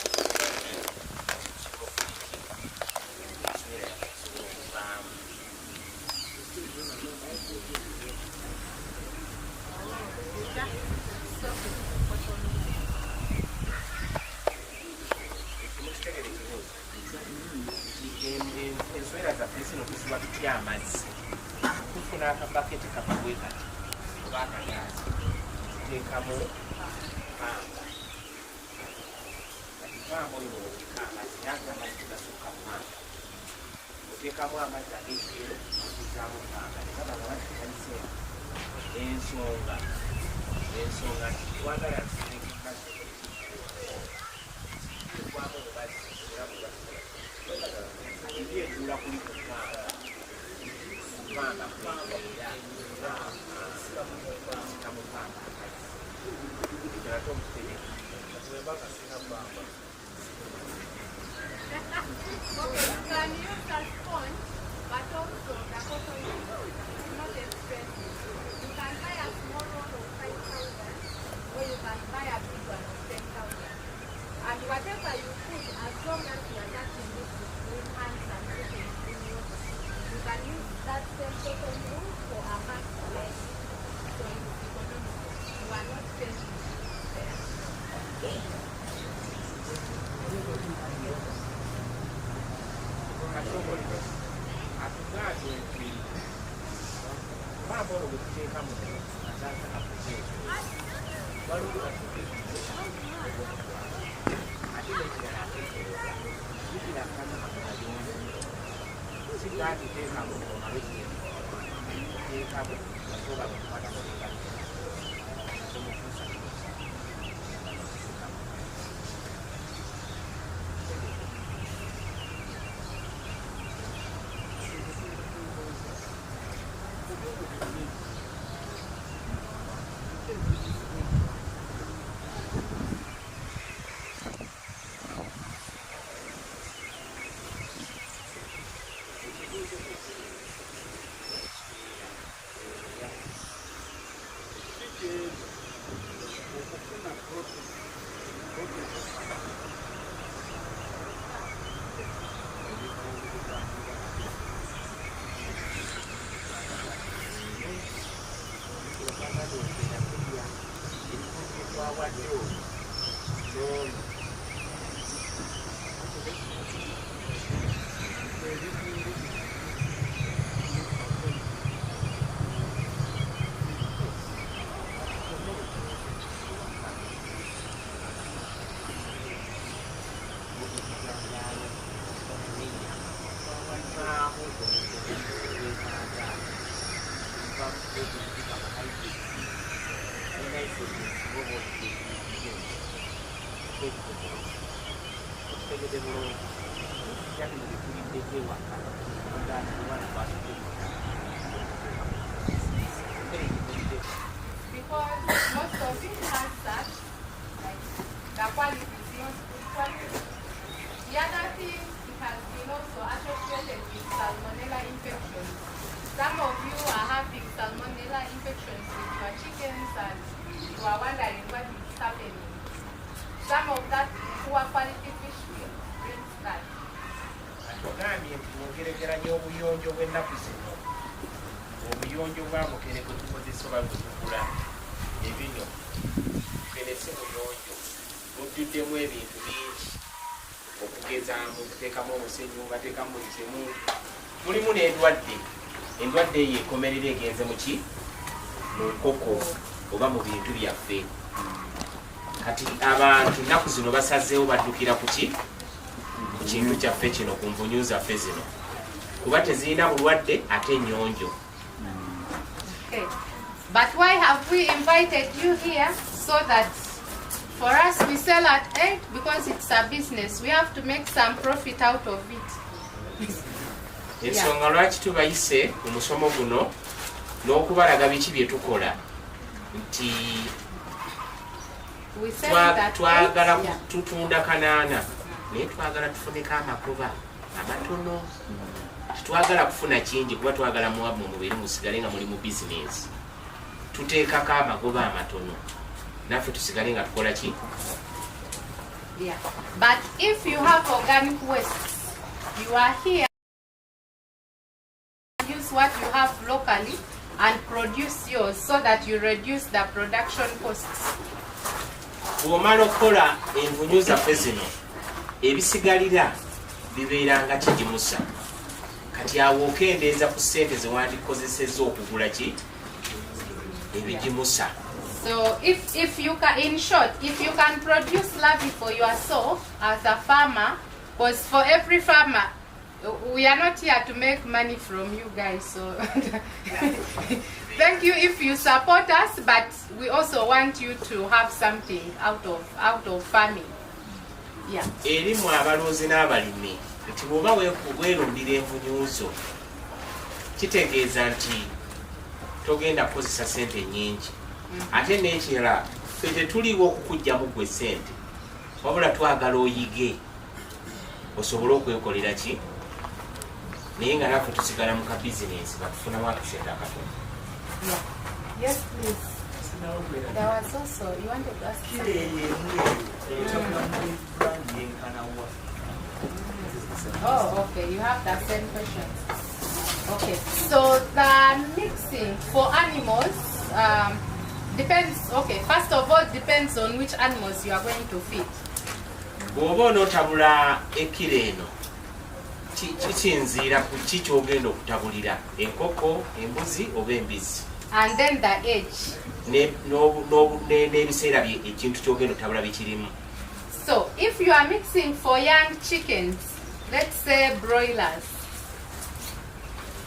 So amazzi tufuna akabaketi kabwe kati oba akagazi tuteekamu pamba kati pamba oyo oleka amazzi naga amazzi tugasukka mu pamba oteekamu amazzi ag'ekiro okuzaamu pamba nebabanga batekalise ensonga twagala kwamu mubazzi era mubazzi ebyetuula kuli ku pamba Okay, you can use a sponge, but also the cotton is not expensive. You can buy a small one of 5,000, or you can buy a big one of 10,000. And whatever you put, as long as you are not in it with clean hands and putting in water, you can use that same cotton wool for a mask less. So it's economical. You are not spending there. atugaze pamba olwo bwe tuteekamu waliwo ate nekirala bikirakanaa sigati teekamu teekamu asoba kukwatako Because most of it has that, like the quality is not good quality. The other thing, it has been also associated with salmonella infections. Some of you are having salmonella infections with your chickens and you are wondering what is happening. Some of that poor quality fish meal brings that. ogambye nti mwogeregeranya obuyonjo bw'ennaku zino obuyonjo bwa mukene gwe tukozesa oba gwe tugula ebino mukene si buyonjo bujjuddemu ebintu bingi okugezaamu tuteekamu omusenyu bateekamu buli kimu mulimu n'endwadde endwadde eyo ekomerera egenze muki mu nkoko oba mu bintu byaffe kati abantu nnaku zino basazeewo baddukira kuki ku kintu kyaffe kino ku nvunyu zaffe zino kuba tezirina bulwadde ate nnyonjo. Okay. But why have we invited you here? So that for us we sell at 8 because it's a business. We have to make some profit out of it. Ensonga lwaki tubayise mu musomo guno n'okubalaga biki bye tukola nti twagala tutunda kanaana naye twagala tufuneko amagoba amatono. Twagala kufuna kingi kuba twagala muwabu mu mubiri musigale nga muli mu bizinesi. Tuteekako amagoba amatono naffe tusigale nga tukola ki? Yeah. But if you have organic wastes, you are here to use what you have locally and produce yours so that you reduce the production costs. Bw'omala okukola envunyu zaffe zino ebisigalira bibeera nga kigimusa. kati awo okendeeza ku ssente ze wandikozesezza okugula ki ebigimusa. So if you can, in short, if you can produce larvae for yourself as a farmer, because for every farmer, we are not here to make money from you guys. So thank you if you support us, but we also want you to have something out of farming. Yeah. Erimu abalunzi n'abalimi nti bw'oba weerundira envunyuzo kitegeeza nti togenda kukozesa ssente nnyingi. Ate n'ekirala ffe tetuliwo okukuggyamu gwe ssente, wabula twagala oyige osobole okwekolera ki, naye nga naffe tusigala mu ka bizinesi batufunamu akasente akatono. Yes, please. There was also, you wanted to ask Oh, okay, you have that same question. Okay, so the mixing for animals depends, okay, first of all, depends on which animals you are going to feed. Bw'oba onootabula ekkiro eno kikinziira ku ki ky'ogenda okutabulira, enkoko, embuzi oba embizi. And then the age. N'ebiseera ekintu ky'ogenda okutabula bikirimu. So if you are mixing for young chickens, let's say broilers,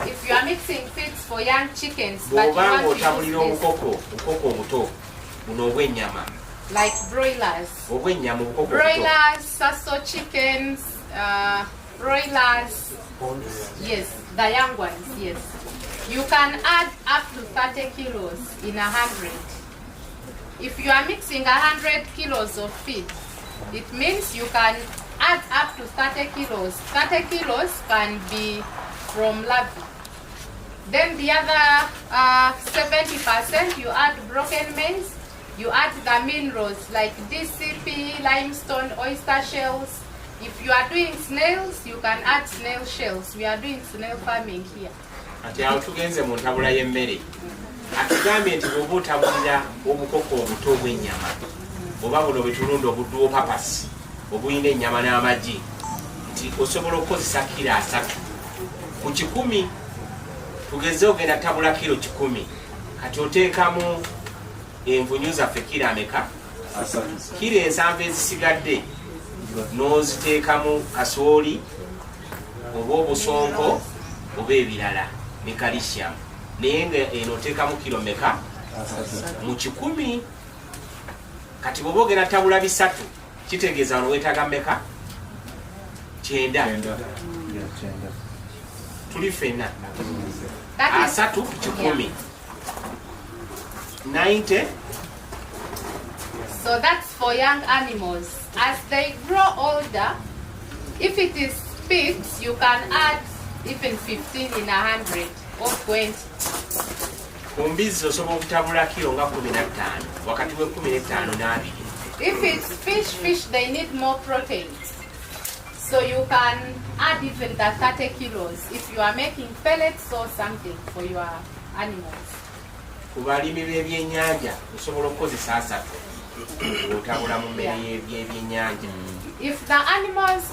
if you are mixing feeds for young chickens, but you want to use this, obukoko obuto buno obw'ennyama, like broilers, obw'ennyama obukoko broilers, sasso chickens, broilers, yes, the young ones, yes. You can add up to 30 kilos in 100. If you are mixing 100 kilos of feed, it means you can add up to 30 kilos. 30 kilos can be from larvae. Then the other 70% you add broken maize, you add the minerals like DCP, limestone, oyster shells. If you are doing snails, you can add snail shells. We are doing snail farming here. Ati awo tugenze mu ntabula y'emmere. Atugambye nti bw'oba otabulira obukoko obuto obw'ennyama, oba buno bwe tulunda obuddu papasi obuyina ennyama n'amagi, nti osobola okukozesa kilo 3 ku 100. Tugeze ogenda tabula kilo 100, kati oteekamu envunyu zaffe kilo ameka? Kilo 7 ezisigadde n'oziteekamu kasooli oba obusonko oba ebirala ne calcium, naye nga eno oteekamu kilo meka? Mu 100. Kati bw'oba ogenda tabula 3 kitegeeza wano weetaaga meka? 9. Tuli ffenna 3 ku 100, 90. So that's for young animals. As they grow older, if it is pigs, you can add even 15 in 100 or 20. Ku mbizi osobola okutabula kilo nga 15 wakati we 15 n'abiri. If it's fish, they need more proteins. So you can add even the 30 kilos if you are making pellets or something for your animals. Ku balimi b'ebyennyanja osobola okukozesa 3 otabula mu mmere y'ebyennyanja. If the animals,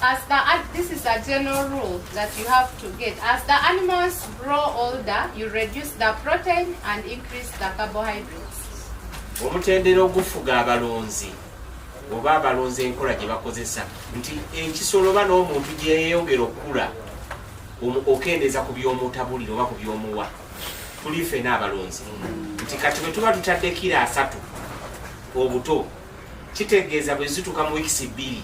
this is a general rule that you have to get. As the animals grow older, you reduce the protein and increase the carbohydrates. Omutendera ogufuga abalonzi oba abalonzi enkola gye bakozesa nti ekisolo oba n'omuntu gye yeeyongera okukula okendeeza ku by'omutabulira oba ku by'omuwa. Tuli ffe n'abalonzi nti kati bwe tuba tutadde kilo 3 obuto, kitegeeza bwe zituuka mu wiikisi 2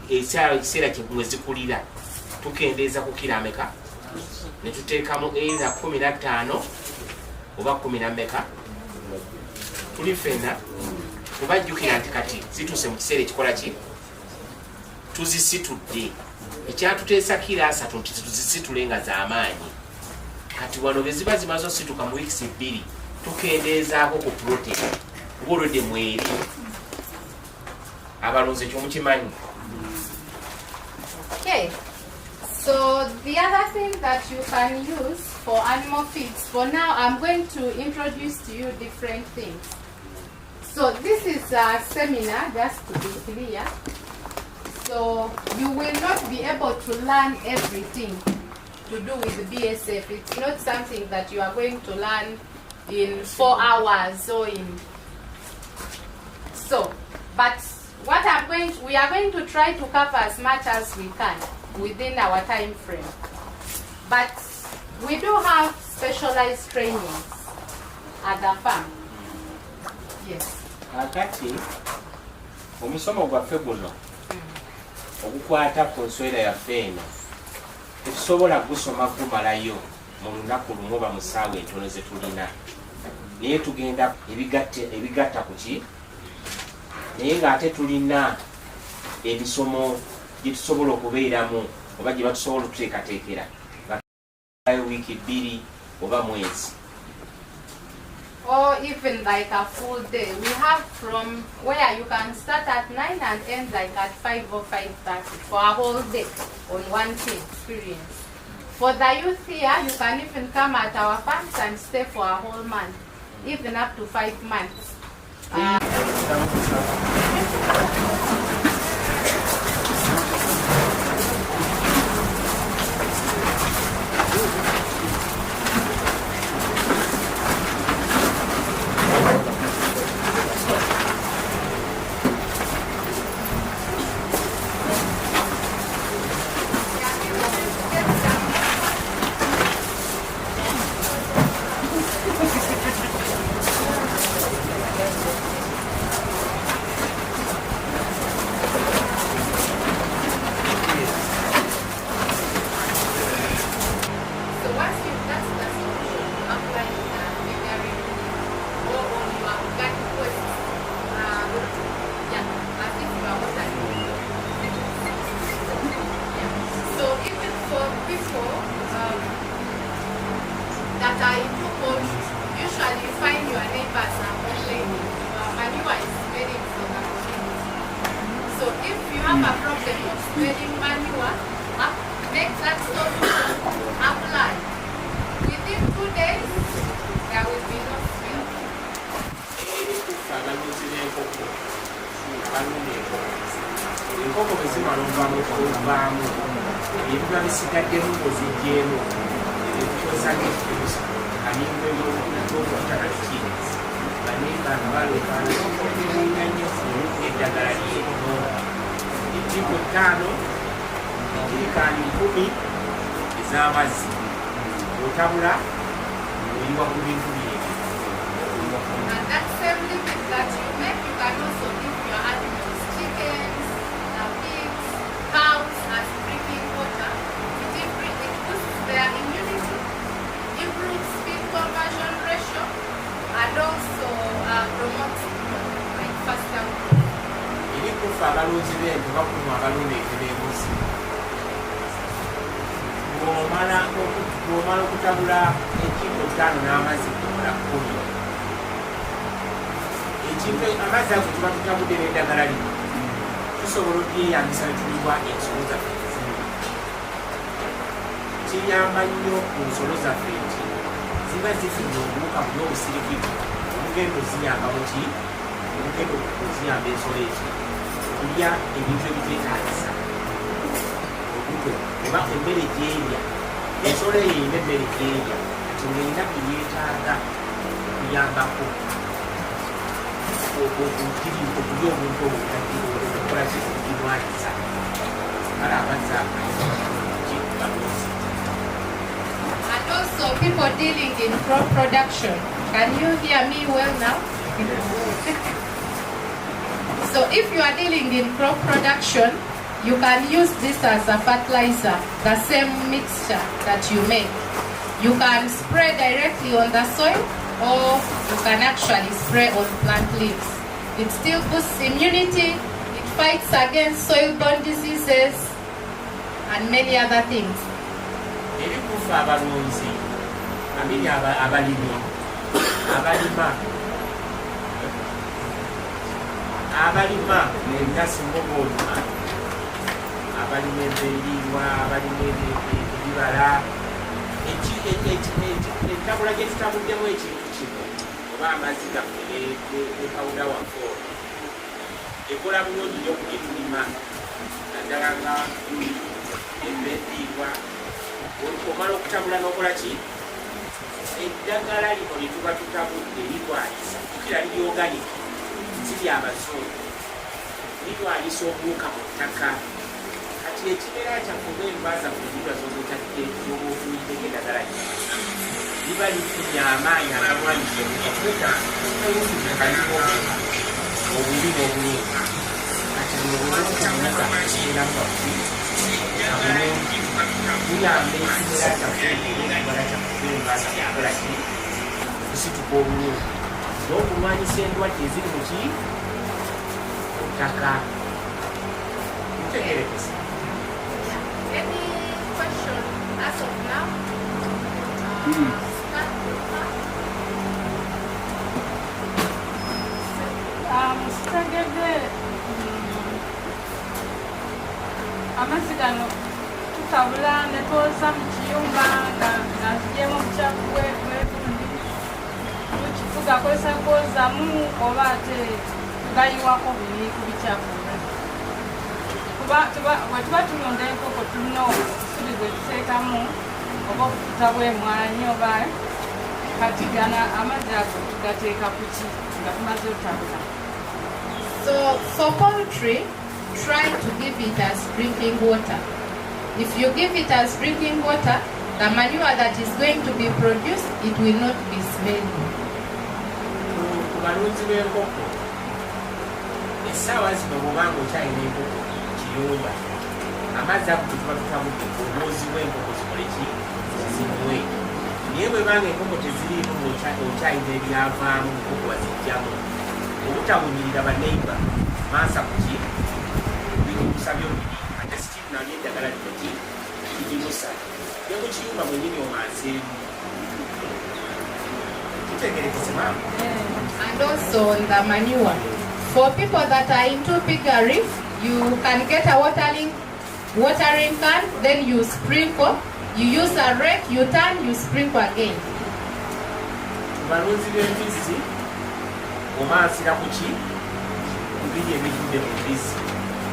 ekiseera mwe zikulira tukendeeza ku kilo ameka? Ne tuteekamu either 15 oba 10 ameka? Tuli ffenna kubajjukira nti kati zituuse mu kiseera ekikola ki? Tuzisitudde. Ekyatuteesa kilo 3 nti tuzisitule nga z'amaanyi. Kati wano bwe ziba zimaze osituka mu wiikisi 2 tukendeezaako ku protein ng'olwedde mweri. Abalonzi ekyo mukimanyi. Okay, so the other thing that you can use for animal feeds, for now I'm going to introduce to you different things. So this is a seminar, just to be clear. So you will not be able to learn everything. to do with BSF. It's not something that you are going to learn in 4 hours or in. So, but what we are going to try to cover as much as we can within our time frame. But we do have specialized trainings at the farm. Yes. Akati omusomo gwaffe guno ogukwata ku nswera yaffe eno tetusobola gusoma gumalayo mu lunaku lumu oba mu ssaawa entono ze tulina, naye tugenda ebigatta ku ki, naye ng'ate tulina emisomo gye tusobola okubeeramu oba gye batusobola okuteekateekera wiiki 2 oba mwezi. Or even like a full day. We have from where you can start at 9 and end like at 5 or 5:30 for a whole day on one team experience. For the youth here, you can even come at our farms and stay for a whole month, even up to 5 months. Enkoko bwe zimala okuvaamu ebiba bisigaddemu oziggyemu ebikoza aningo ebyokutala kids banimba nga balekaana ebinyanye eddagala lyerino ejjiko 5 ejirikaani 10 ez'amazzi otabula oyiwa ku bintu byebyo. And that same liquid that you make, you can also give your animals, chickens, pigs, cows as drinking water. It boosts their immunity, improves feed conversion ratio, and also promotes like faster growth. Eri kufa abalunzi b'ente bakuuma abalumi ebibeebuzi. Bw'omala okutabula enkiiko 5 n'amazzi kukola 10. Amazzi ago tuba tutabudde n'eddagala lino tusobola olyeyambisa ne tuliwa ensolo zaffe ezimu. Kiyamba nnyo ku nsolo zaffe nti ziba zifunye obuwuka buli obusirikivu obugenda oziyamba muki obugenda okuziyamba ensolo eki okulya ebintu ebiteetaagisa obuto oba emmere gyerya ensolo eyo eyina emmere gyerya kati ng'erina kuyeetaaga okuyambako okulya omuntu obukola kikugirwanyisa kale amazzi And also people dealing in crop production. Can you hear me well now? So if you are dealing in crop production, you can use this as a fertilizer, the same mixture that you make. You can spray directly on the soil, or you can actually spray on plant leaves. It still boosts immunity, it fights against soil-borne diseases, and many other things. Ebikufa abalunzi, amini abalimi, abalima n'entasi ng'oboolima, abalima enveerirwa, abalima ebibala, entabula gye tutabuddemu ekintu kino oba amazzi gaffe ne kawuda waffe ekola bulungi nnyo ku bye tulima naddala nga enveerirwa omala okutabula n'okola ki eddagala lino lituba tutabudde litwalisa tukira lyoganik siri abazungu litwalisa obuwuka mu ttaka kati ekimera kyaffe oba envaaza ku bidwa zozotadde zobofuyideko eddagala lino liba lifunye amaanyi agalwanyisa obuka obubi n'obulungi kati nobuokunaga kibeeramu abulungi buyamba ekimera kyaffe ekibala kyaffe envaaza kukola ki kusituka obulungi n'okulwanyisa endwadde eziri mu ki ttaka tutegerekesa. Any question as of now? Sitegedde amazzi gano tutabula ne twoza mu kiyumba nga zigyemu obucaafu bwegundi tukifuga akozesa kwozamu oba ate tugayiwako biri ku bicaafu bwetuba tulunda enkoko tulina obusubi bwe tuteekamu oba okututa bwemwanyi oba kati gana amazzi ago tugateeka ku ki nga tumaze otabula. So for poultry, try to give it as drinking water. If you give it as drinking water, the manure that is going to be produced, it will not be smelly. Ku balunzi b'enkoko essaawa zino bwobanga okyalina enkoko kiyumba amazzi ago tetuba tutabudde omwozi bw'enkoko zikole ki zinywe naye bwebanga enkoko teziriimu okyalina ebyavaamu enkoko wazijjamu obutawunyirira baneiba maasa kuki birukusa byomubiri ate sikiri nalyo eddagala lino ki kigimusa ne mu kiyumba mwenyini omanseemu tutegerekese maamu. And also on the manure, for people that are into piggery, you can get a watering can, then you sprinkle. You use a rake, you turn, you sprinkle again. Balunzi b'embizzi omansira ku ki ebiri ebijjudde mu mbizzi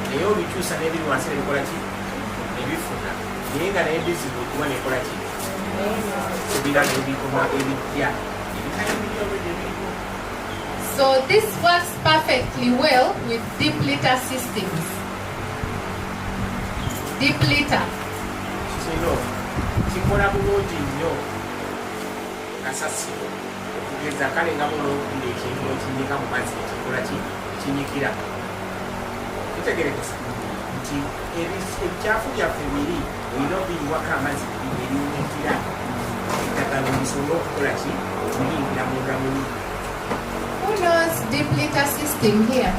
naye obikyusa n'ebiri wansi nebikola ki nebifuna naye nga naye embizzi bwekuba nekola ki ebira nebikoma ebijja So this works perfectly well with deep litter systems. Deep litter. kino kikola bulungi nnyo kasasiro okugeza kale nga muno ekintu okinyika mu mazzi ekikola ki kinyikira kitegerekesa nti ebikyafu byaffe biri olina obiyiwako amazzi ebiwunikira eddagala bisobole okukola ki okuyingira munda muli. Who knows deep litter system here?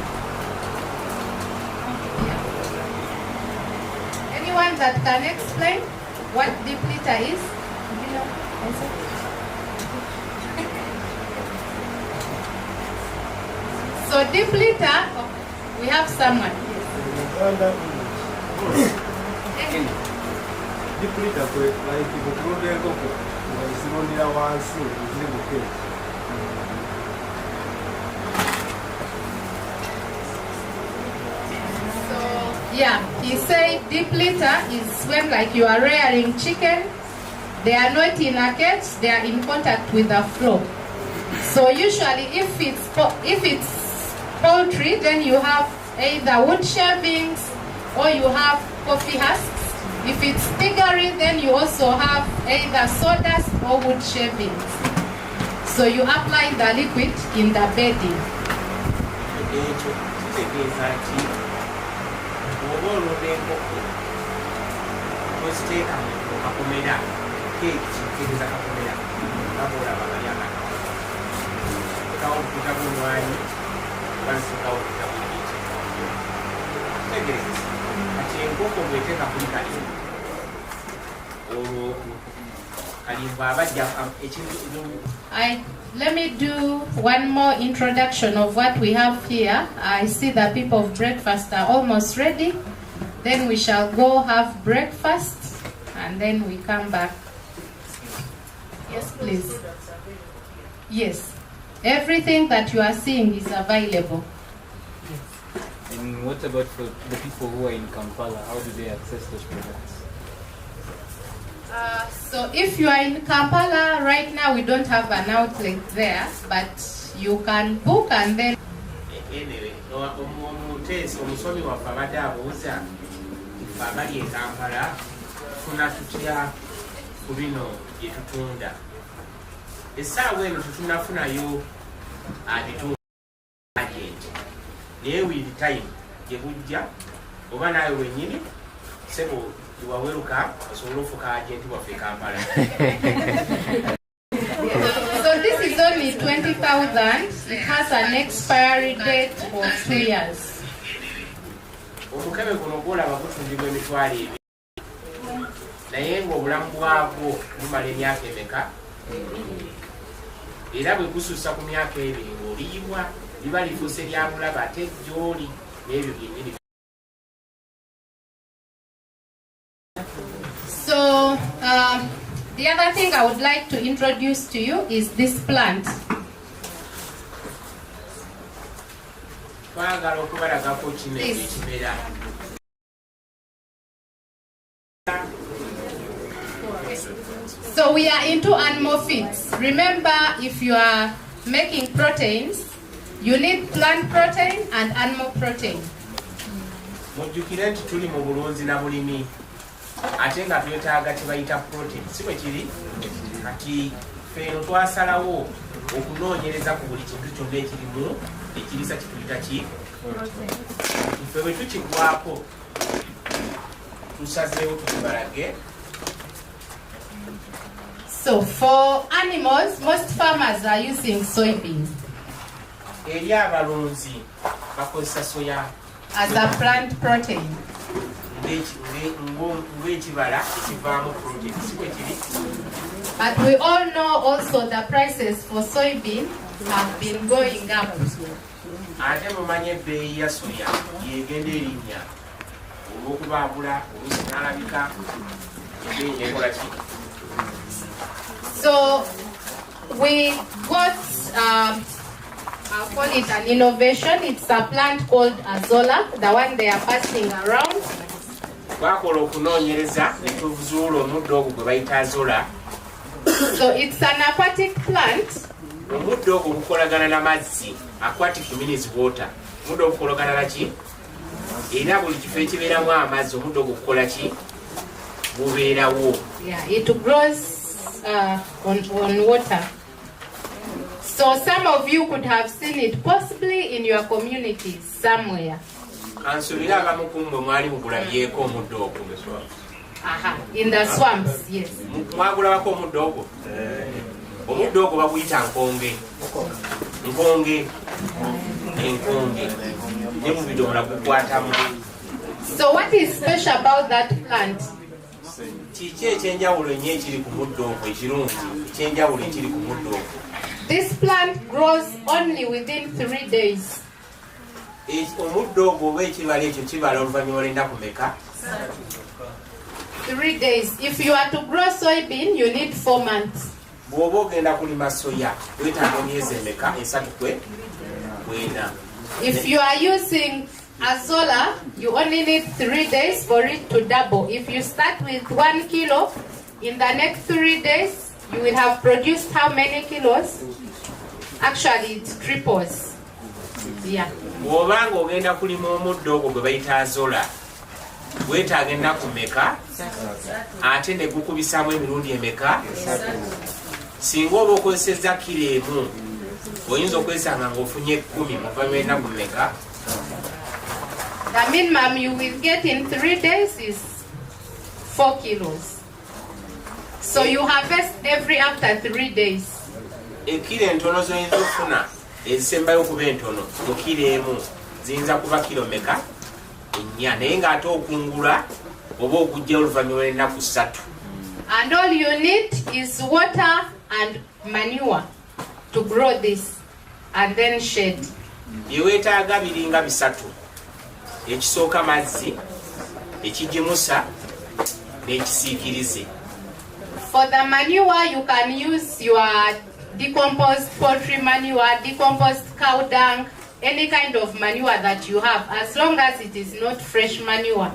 Yeah. Anyone that can explain what deep litter is? You know, so deep litter, we have someone. Deep litter, like if you grow the cocoa, it's only a one seed, it's okay. Yeah, he said deep litter is when like you are rearing chicken, they are not in a cage, they are in contact with the floor. So usually if it's poultry, then you have either wood shavings or you have coffee husks. If it's piggery, then you also have either sawdust or wood shavings. So you apply the liquid in the bedding. Oba olunda enkoko toziteeka mu kakomera keekitegeeza kakomera naboolaba bali akatao tekawo obukuta bw'omwanyi bazitekawo obukuta bw'ekiki tegereza kati enkoko bweteeka kuli kalimba olwo kalimba abajja ekintu. Let me do one more introduction of what we have here. I see the people of breakfast are almost ready. Then we shall go have breakfast and then we come back. Yes, please. Yes. Everything that you are seeing is available. And what about for the people who are in Kampala? How do they access those products? So if you are in Kampala right now, we don't have an outlet there, but you can book and then. Anyway, omusomi waffe abadde abuuza abali e Kampala tufuna tutya ku bino bye tutunda. Essaawa eno tetunnafunayo abitunda agent naye with time gye bujja oba naawe wennyini sebo iwaweruka osobola ofuuka agenti waffe e Kampala. So this is only 20,000. It has an expiry date of 2 years. Omukebe guno gwolaba gutundibwa emitwalo ebiri naye ng'obulamu bwagwo bumala emyaka emeka era bwe gususa ku myaka ebiri ng'oliyibwa liba lifuuse lya bulaba ate gy'oli n'ebyo byennyini. So the other thing I would like to introduce to you is this plant. Twagala okubalagako kino ekimera. So we are into animal feeds. Remember, if you are making proteins, you need plant protein and animal protein. Mujjukire nti tuli mu bulunzi na bulimi ate nga twetaaga kye bayita protein si bwe kiri kati feeno twasalawo okunoonyereza ku buli kintu kyonna ekirimu ekirisa kituyita ki ffe bwe tukigwako tusazeewo tukibalage. So for animals, most farmers are using soybean eri abalunzi bakozesa soya as a plant protein. ng'ekibala ekivaamu protein si bwe kiri. But we all know also the prices for soybean have been going up. Ate mumanye ebbeeyi ya soya yegenda erinnya olw'okubaabula oluusi n'alabika ebbeeyi nekola ki. So we got I'll call it an innovation. It's a plant called Azolla, the one they are passing around. Twakola okunoonyereza ne tuzuula omuddo ogwo gwe bayita Azolla. So it's an aquatic plant. Omuddo ogwo gukolagana n'amazzi, aquatic means water. Omuddo ogukolagana naki? Era buli kifo ekibeeramu amazzi omuddo ogwo gukola ki? Gubeerawo. Yeah, it grows on water. So some of you could have seen it possibly in your communities somewhere. Kansuubire abamu ku mmwe mwali mugulabyeko omuddo ogwo. In the swamps, yes. Mwagulabako omuddo ogwo? Omuddo ogwo baguyita nkonge. Nkonge. Enkonge. Ne mu bidomola gukwatamu. So what is special about that plant? Kiki ekyenjawulo ennyo ekiri ku muddo ogwo ekirungi ekyenjawulo ekiri ku muddo ogwo? This plant grows only within 3 days. Omuddo ogwo oba ekibala ekyo kibala oluvannyuma lw'enda kumeka? 3 days. If you are to grow soybean, you need 4 months. Bw'oba ogenda kulima soya weetaaga emyezi emeka? 3 kwena. If you are using Azolla, you only need 3 days for it to double. If you start with 1 kilo, in the next 3 days, you will have produced how many kilos? Actually, it triples. Yeah. Bw'oba ng'ogenda kulima omuddo ogwo gwe bayita Azolla, weetaaga ennaku mmeka? Ate ne gukubisaamu emirundi emeka? Singa oba okozesezza kilo emu, oyinza okwesanga ng'ofunye 10 mu luvannyuma lw'ennaku mmeka? The minimum you will get in 3 days is 4 kilos. So you harvest every after 3 days. Ekiro entono zoyinza okufuna ezisembayo okuba entono mu kiro emu ziyinza kuba kilo mmeka? 4. Naye ng'ate okungula oba okujja oluvannyuma lw'ennaku 3. And all you need is water and manure to grow this and then shade. Yeweetaaga biringa 3. Ekisooka mazzi, ekigimusa n'ekisiikirize. For the manure, you can use your decomposed poultry manure, decomposed cow dung, any kind of manure that you have, as long as it is not fresh manure.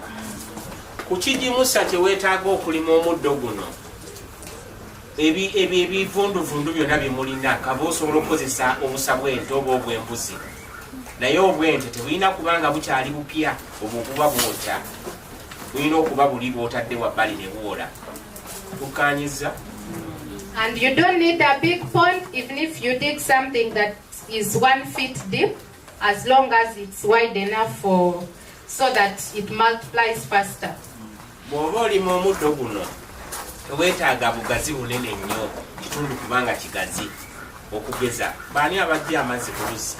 Ku kigimusa kye weetaaga okulima omuddo guno ebivunduvundu byonna byemulina kaba osobola okukozesa obusa bw'ente oba obw'embuzi, naye obw'ente tebulina kubanga bukyali bupya obwo okuba bwokya, bulina okuba buli bwotadde wabbali ne bwola. Tukanyiza. And you don't need a big pond even if you dig something that is 1 feet deep, as long as it's wide enough so that it multiplies faster. Bw'oba olima omuddo guno teweetaaga bugazi bunene nnyo, kitundu kubanga kigazi okugeza. Baani abajja amazzi ku luzzi?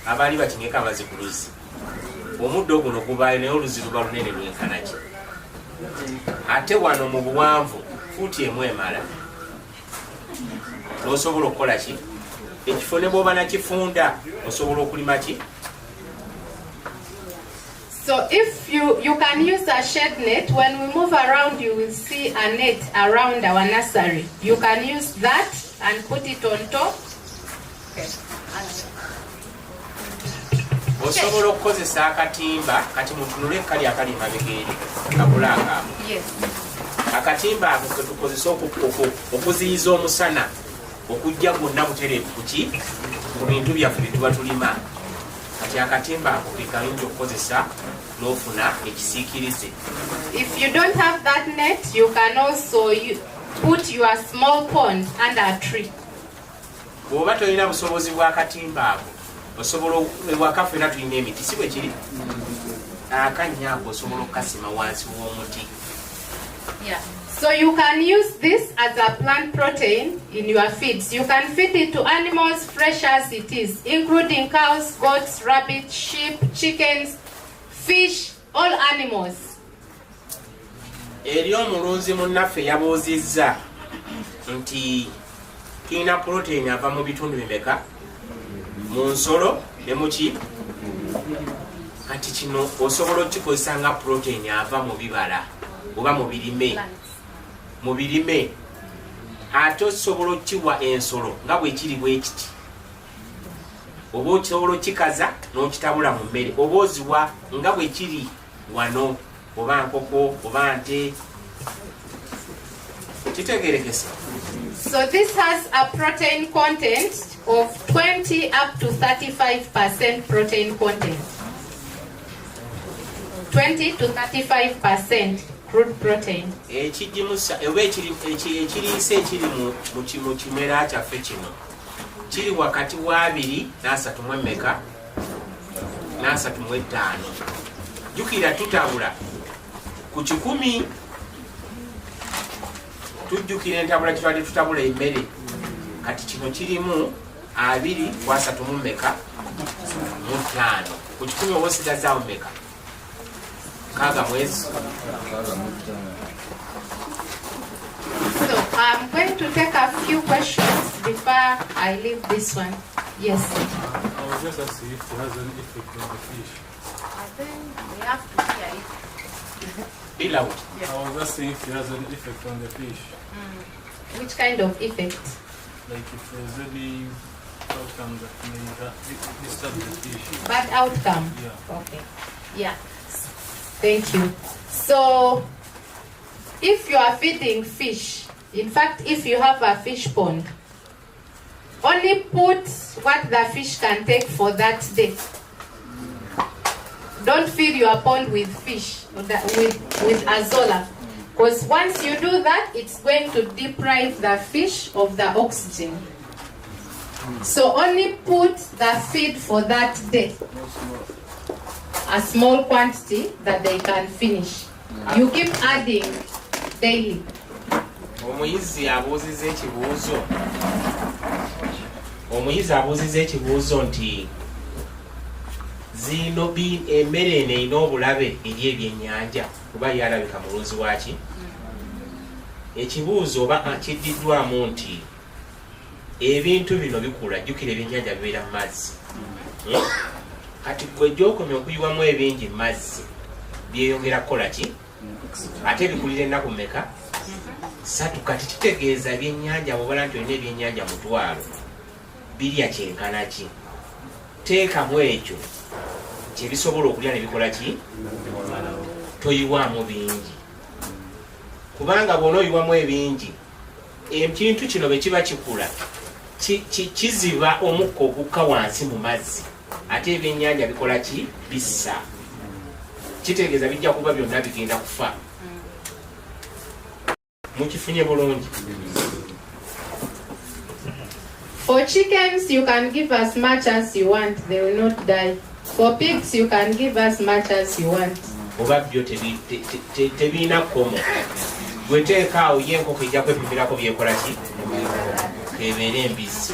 Abaali bakinyeko amazzi ku luzzi? Omuddo guno gubaayo naye oluzzi luba lunene lwenkana ki? Ate wano mu buwanvu fuuti emu emala. N'osobola okukola ki? Ekifo ne bw'oba nakifunda osobola okulima ki? So if you can use a shade net, when we move around you will see a net around our nursery. You can use that and put it on top. Okay. Osobola okukozesa akatimba kati mutunule kali akali mabegeri kabulaka. Yes. Akatimba ako ke tukozesa okuziyiza omusana okujja gwonna butereevu kuki ku bintu byaffe bye tuba tulima. Kati akatimba ako ke kayinza okukozesa n'ofuna ekisiikirize. If you don't have that net, you can also put your small pond under a tree. Bw'oba tolina busobozi bw'akatimba ako osobola ewaka ffenna tulina emiti si bwe kiri? Akanya ako osobola okukasima wansi w'omuti. Yeah. So you can use this as a plant protein in your feeds. You can feed it to animals fresh as it is, including cows, goats, rabbits, sheep, chickens, fish, all animals. Eri omulunzi munnaffe yabuuzizza nti tulina protein ava mu bitundu bimeka? Mu nsolo ne muki? Kati kino osobola okukikozesa nga protein ava mu bibala oba mu birime. Mu birime ate osobola okukiwa ensolo nga bwe kiri bwe kiti, oba osobola okikaza n'okitabula mu mmere, oba oziwa nga bwe kiri wano, oba nkoko oba nte. Kitegeerekese? So this has a protein content of 20 up to 35% protein content. 20 to 35% crude protein. Ekijimusa oba ekiriisa ekiri mu kimera kyaffe kino kiri wakati wa 2 n'asatu mu emmeka? n'asatu mu etaano. Jjukira tutabula ku 100. Tujjukira entabula kitwadde tutabula emmere. Kati kino kirimu 2 ku 3 mu mmeka? mu 5. Ku 100 oba osigazaawo mmeka? 6 mwezi. So I'm going to take a few questions before I leave this one. Yes. I was just asking if it has any effect on the fish. I think we have to hear it. Be loud. Yeah. I was asking if it has any effect on the fish. Which kind of effect? Like if there's any outcome that may disturb the fish. Bad outcome? Yeah. Okay. Yeah. Thank you. So, if you are feeding fish, in fact, if you have a fish pond, only put what the fish can take for that day. Don't fill your pond with fish, with azola. Because once you do that, it's going to deprive the fish of the oxygen. So only put the feed for that day. A small quantity that they can finish. You keep adding daily. Omuyizi abuuziza ekibuuzo nti zino emmere eno erina obulabe eri ebyennyanja kuba yalabika mulunzi waki? Ekibuuzo oba kiddiddwamu nti ebintu bino bikula, jjukira ebyennyanja bibeera mu mazzi. Kati gwe gy'okomya okuyiwamu ebingi mu mazzi byeyongera kukola ki? Ate bikulira ennaku mmeka? 3. Kati kitegeeza ebyennyanja bw'obala nti olina ebyennyanja 1,000 birya kyenkana ki? Teekamu ekyo kyebisobola okulya ne bikola ki? Toyiwaamu bingi, kubanga bw'onooyiwamu ebingi ekintu kino bwe kiba kikula kiziba omukka ogukka wansi mu mazzi ate ebyennyanja bikola ki bissa kitegeeza bijja kuba byonna bigenda kufa mukifunye bulungi. For chickens, you can give as much as you want, they will not die. For pigs, you can give as much as you want. Oba byo tebiina kkomo. Gweteeka awo ye enkoko ejja kwepimirako byekola ki? Ebeera embizzi.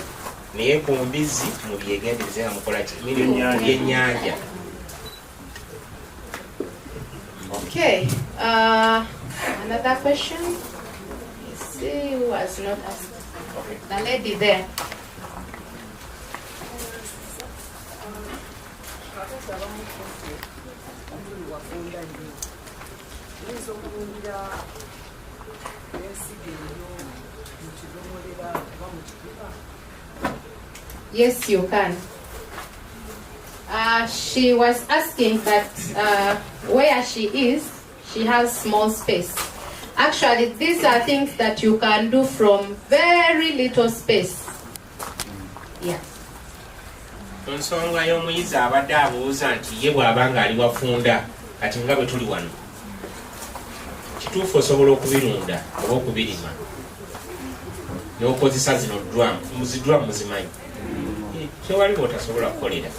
Naye ku mbizzi mu byegendereze nga mukola ki? Byennyanja. Okay. Another question? Let's see who has not asked. Okay. The lady there. Yes, you can. She was asking that where she is, she has small space. Actually, these are things that you can do from very little space. Yeah. Nsonga y'omuyizi abadde abuuza nti ye bw'aba ng'ali wafunda kati nga bwe tuli wano kituufu osobola okubirunda oba okubirima n'okozesa zino drum muzimanyi kyewaliwo otasobola kukolera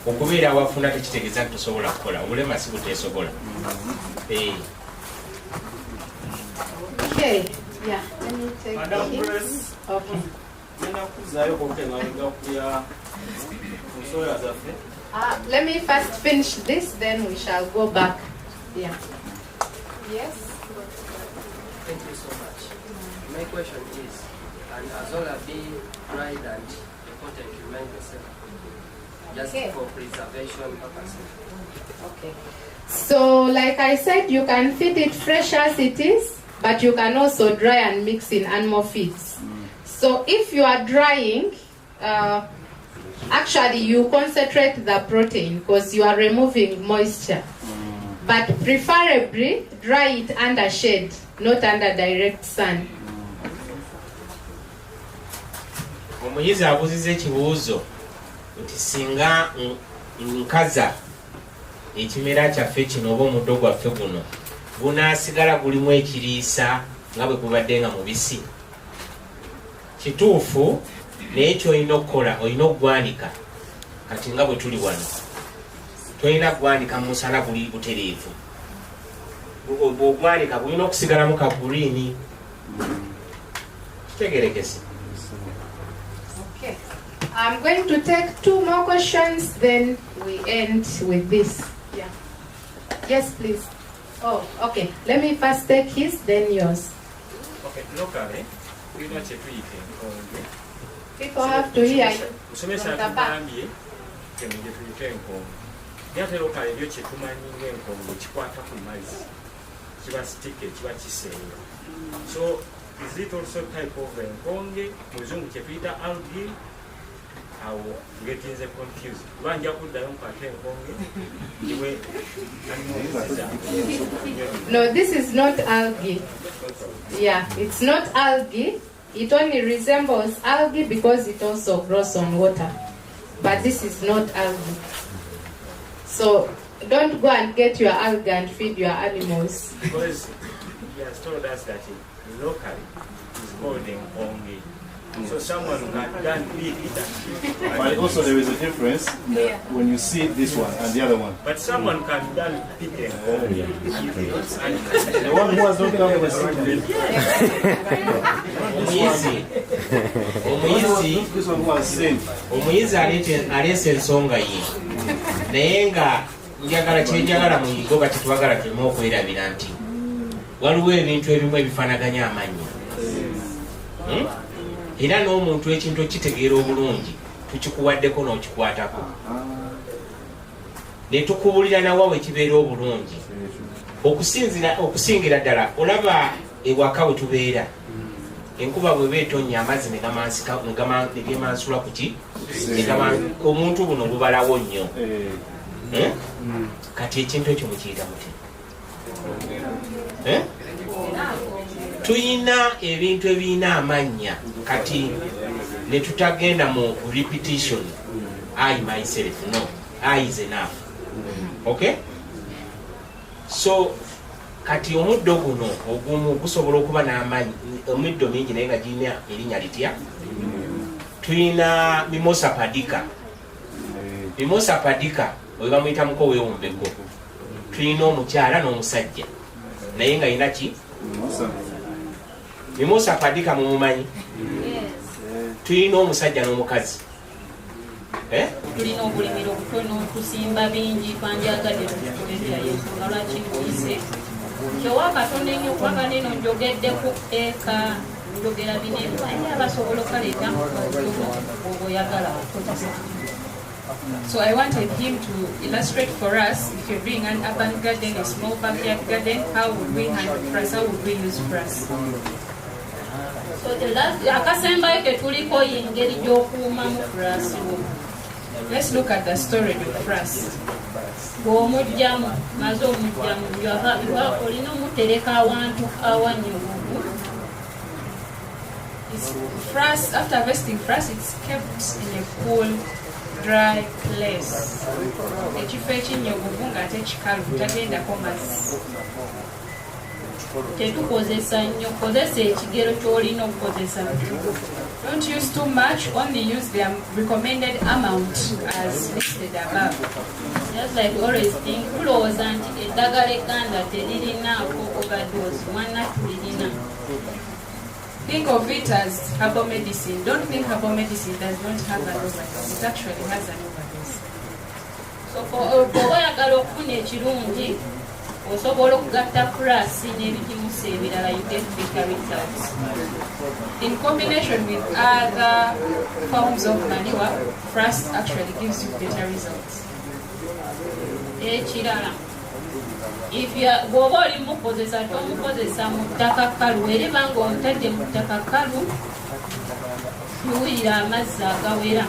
okubeera awafunda tekitegeeza nti tosobola kukola obulema si buteesobola. Okay, yeah, let me take Madam it. Grace. Okay. Let me first finish this, then we shall go back. Yeah. Yes? Thank you so much. My question is, and as all have been dried and the content remain the same, just for preservation purposes. Okay. So, like I said, you can feed it fresh as it is, but you can also dry and mix in animal feeds. So, if you are drying, actually you concentrate the protein because you are removing moisture. But preferably dry it under shade, not under direct sun. Omuyizi abuuziza ekibuuzo nti singa nkaza ekimera kyaffe kino oba omuddo gwaffe guno gunaasigala gulimu ekiriisa nga bwe gubadde nga mubisi. Kituufu naye kyolina okukola olina okugwanika kati nga bwe tuli wano tolina kugwanika mu musana guli butereevu. Bw'ogwanika gulina okusigalamu ka guriini. Kitegerekese. Okay. I'm going to take 2 more questions, then we end with this. Yeah. Yes, please. Oh, okay. Let me first take his, then yours. Okay, locally, we know che tuyite enkonge. People have to hear you. Usomesa tugambye kemije tuyite enkonge. Yate locally byo che tumanyi ng'enkonge kikwata ku mazzi. Kiba sticky, kiba kisenga. So, is it also type of enkonge? Muzungu che tuyita algae. How getting confused. One Yakudayum No, this is not algae. Yeah, it's not algae. It only resembles algae because it also grows on water. But this is not algae. So don't go and get your algae and feed your animals. Because he has told us that locally is called enkonge. So someone can be that. But also there is a difference when you see this one and the other one. But someone can done picking. The one who has not come with this one who has seen. Omuyizi aleese ensonga ye naye nga njagala kyenjagala mu yigoba tetwagala tuleme okwerabira nti waliwo ebintu ebimu ebifaanaganya amannya. Era n'omuntu ekintu okitegeera obulungi tukikuwaddeko n'okikwatako ne tukubulira nawa we kibeera obulungi okusingira ddala. Olaba ewaka we tubeera enkuba bweba etonnya amazzi ne gemansula ku ki omuntu buno bubalawo nnyo. Kati ekintu ekyo mukiyita muti tuyina ebintu ebirina amanya kati ne tutagenda mu repetition. I myself, no, I is enough. Okay, so kati omuddo guno ogumu gusobola okuba n'amanyi, omuddo mingi naye nga girina erinnya litya. Tuyina mimosa padika. Mimosa padika oyo bamuyita muko weewumbeko. Tuyina omukyala n'omusajja naye nga yina ki? Mimosa padika mumumanyi? Tuyina omusajja n'omukazi. Tulina obulimiro butono tusimba bingi twanjagadde tukuleetera yensonga lwaki nuyise kyowa katonda ennyo kubanga neno njogedde ku eka njogera bino ebimanyi abasobola okaleeta oba oyagala okozesa. So I wanted him to illustrate for us, if you're doing an urban garden, a small backyard garden, how would we handle frass, how would we use frass? So akasembayo ketuliko yengeri gy'okuumamu frass. Let's look at the storage of frass. Bw'omugyamu maze omugyamu olina omutereka awantu awanyugugu. Frass, after harvesting frass, it's kept in a cool, dry place. Ekifo ekinyogovu ng'ate kikalu tagendako mazzi. Tetukozesa nnyo, kozesa ekigero ky'olina okukozesa. Don't use too much, only use the recommended amount as listed above. Just like always think, tulowooza nti eddagala egganda teririnaako overdose, mwana tulirina. Think of it as herbal medicine. Don't think herbal medicine does not have an overdose. It actually has an overdose. So bw'oba oyagala okufuna ekirungi, osobola okugatta frass n'ebigimusa ebirala, you get better results. In combination with other forms of manure, frass actually gives you better results. Ekirala, bw'oba oli mukozesa tomukozesa mu ttaka kkalu, eriba nga omutadde mu ttaka kkalu yuwirira amazzi agawera.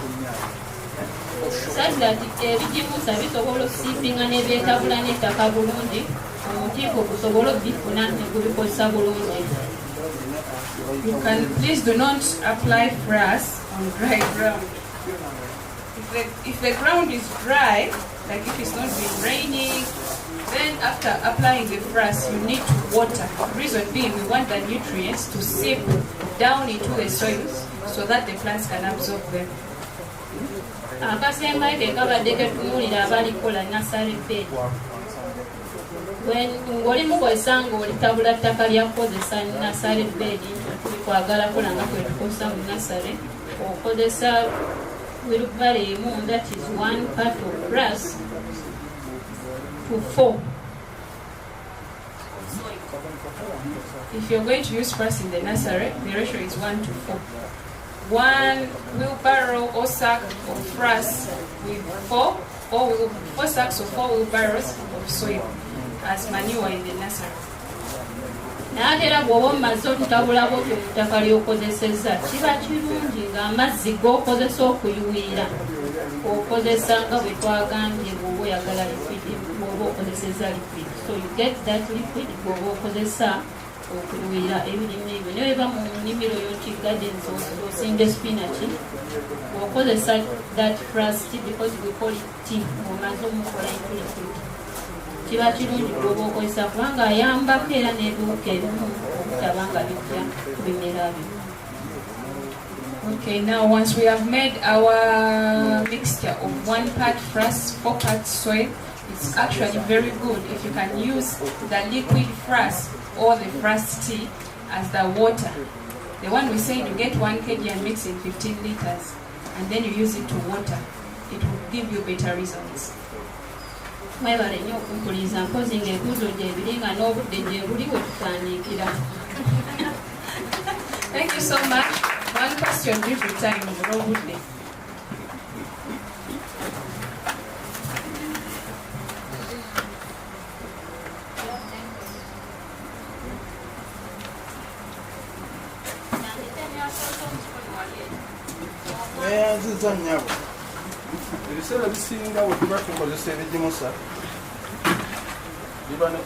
Such that ebigimusa bisobola okusiipinga n'ebyetabula n'ettaka bulungi, omutiiko gusobola okubifuna ne gubikozesa bulungi. You can please do not apply frass on dry ground. If the ground is dry, like if it's not been raining, then after applying the frass, you need to water. The reason being, we want the nutrients to seep down into the soils so that the plants can absorb them. Akasembayo ke kabadde ketunuulira abalikola nursery bed. Ng'oli mukozesa ng'olitabula ttaka lya kukozesa nursery bed, tulikwagala kola nga kwe tukozesa mu nursery, okozesa wheelbarrow emu, that is 1 part of frass to 4. If you're going to use frass in the nursery, the ratio is 1 to 4. 1 wheelbarrow or sack of frass with 4 sacks or 4 wheelbarrows of soil as manure in the nursery. Naye era bw'oba omaze otutabula bwotyo mu ttaka ly'okozesezza, kiba kirungi ng'amazzi g'okozesa okuyuwira okozesa nga bwe twagambye bw'oba oyagala liquid, bw'oba okozesezza liquid. So you get that liquid bw'oba okozesa okuyuwira ebirime ebyo. Ne weba mu nnimiro y'oti gardens osimba spinach, bw'okozesa that frass because we call it tea, omaze omukola into liquid. Kiba kirungi bw'oba okozesa kubanga ayambako era n'ebiwuka ebimu obutabanga bijja ku bimera byo. Okay, now once we have made our mixture of 1 part frass, 4 parts soil, it's actually very good if you can use the liquid frass or the frass tea as the water. The one we say you get 1 kg and mix in 15 liters and then you use it to water. It will give you better results. Mwebale nnyo okumpuliriza mpozi ng'ebuuzo gye biri nga n'obudde gye buli we tutandikira. Thank you so much. One question every time n'obudde. Nziza nnyabo ebiseera bisinga bwe tuba tukozesa ebigimusa biba ne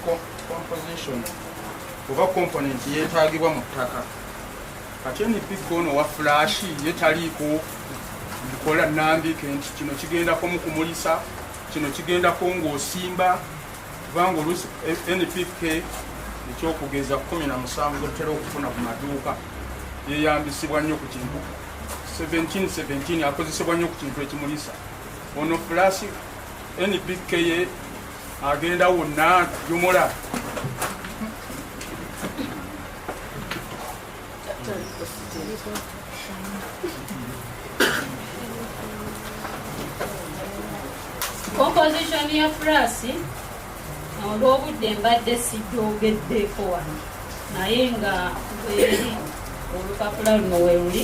composition oba component yeetagibwa mu ttaka. Kati NPK ono wa flash ye taliiko bikola nnambike nti kino kigendako mu kumulisa, kino kigendako ng'osimba, kubanga oluusi NPK ekyokugeza 17 zotera okufuna ku maduuka yeyambisibwa nnyo ku kintu 17 akozesebwa nnyo ku kintu ekimulisa. Ono flash NPK ye agenda wonna yumula. Composition ya frasi olw'obudde mbadde sigyogeddeeko wano naye nga bweri olupapula luno we luli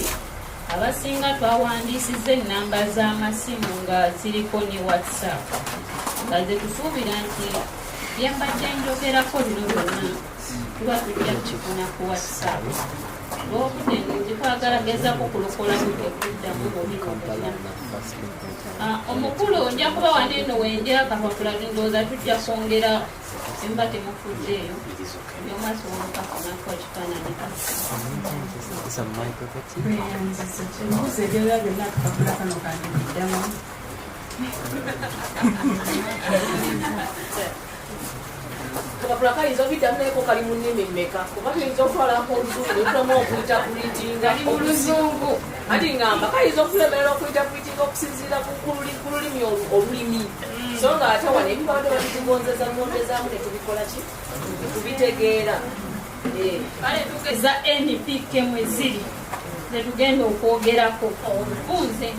abasinga twawandiisiza ennamba z'amasimu nga ziriko ne WhatsApp nga ze tusuubira nti byembadde njogerako bino byonna tuba tujja kukifuna ku WhatsApp. Olw'obudde nti twagala gezaako kulokola ekuddamu bobikobya. Omukulu nja kuba waneeno wenjira akapapula ndowooza tujja kwongera emba temufuddeeyo byomwasobola okafunako ekifaananyi ebibuuzo ebyoya byonna akapapula kano kandibiddamu. Kapapula kayinza obiddamu naye ko kali mu nnimi mmeka kuba tuyinza okutwalako oluzungu netulamu okuyitapulitinga mu luzungu ati ngamba kayinza okulemerera okuyitapulitinga okusinziira ku lulimi olulimi so nga ate wana ebibadde babitugonzezaamu netubikola ki netubitegeera. kale tugeza NPK mwe ziri zetugenda okwogerako obufunze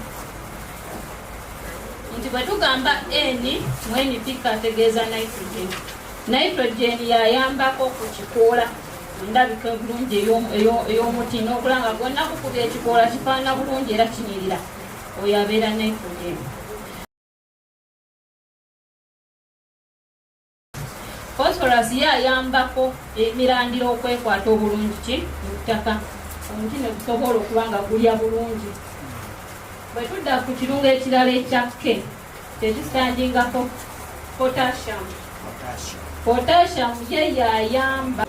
nti bwe tugamba N mu NPK ategeeza nitrogen. Nitrogen yayambako ku kikoola endabika bulungi ey'omuti n'okulanga gwonna kukubya ekikoola kifaana bulungi era kinyirira oyo abeera nitrogen. Phosphorus yayambako emirandira okwekwata obulungi ki mu ttaka omuti ne gusobola okuba nga gulya bulungi. Bwe tudda ku kirungo ekirala ekya K tekisangingako potassium. Potassium ye yayamba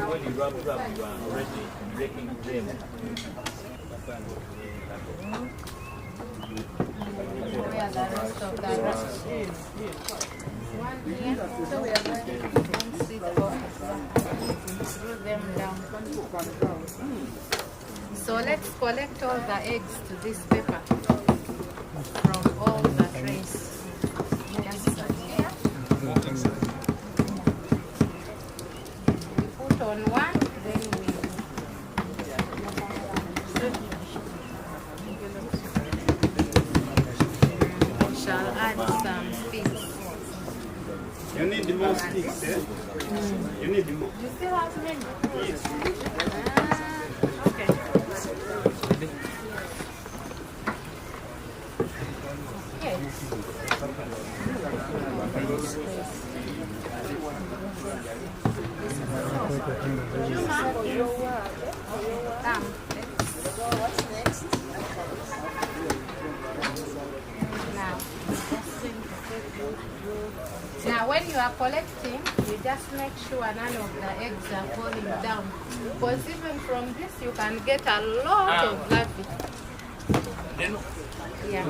When you wrap it up, you are already breaking them. Where the rest of the rest is. One here, so we are going to see the screw them down. So let's collect all the eggs to this paper from all the trays. Just like here. We put on one, then we shall add some sticks. You need more sticks, eh? You need more. You still have many? Yes. Okay. Now, when you are collecting, you just make sure none of the eggs are falling down. Because even from this, you can get a lot of larvae. Yeah.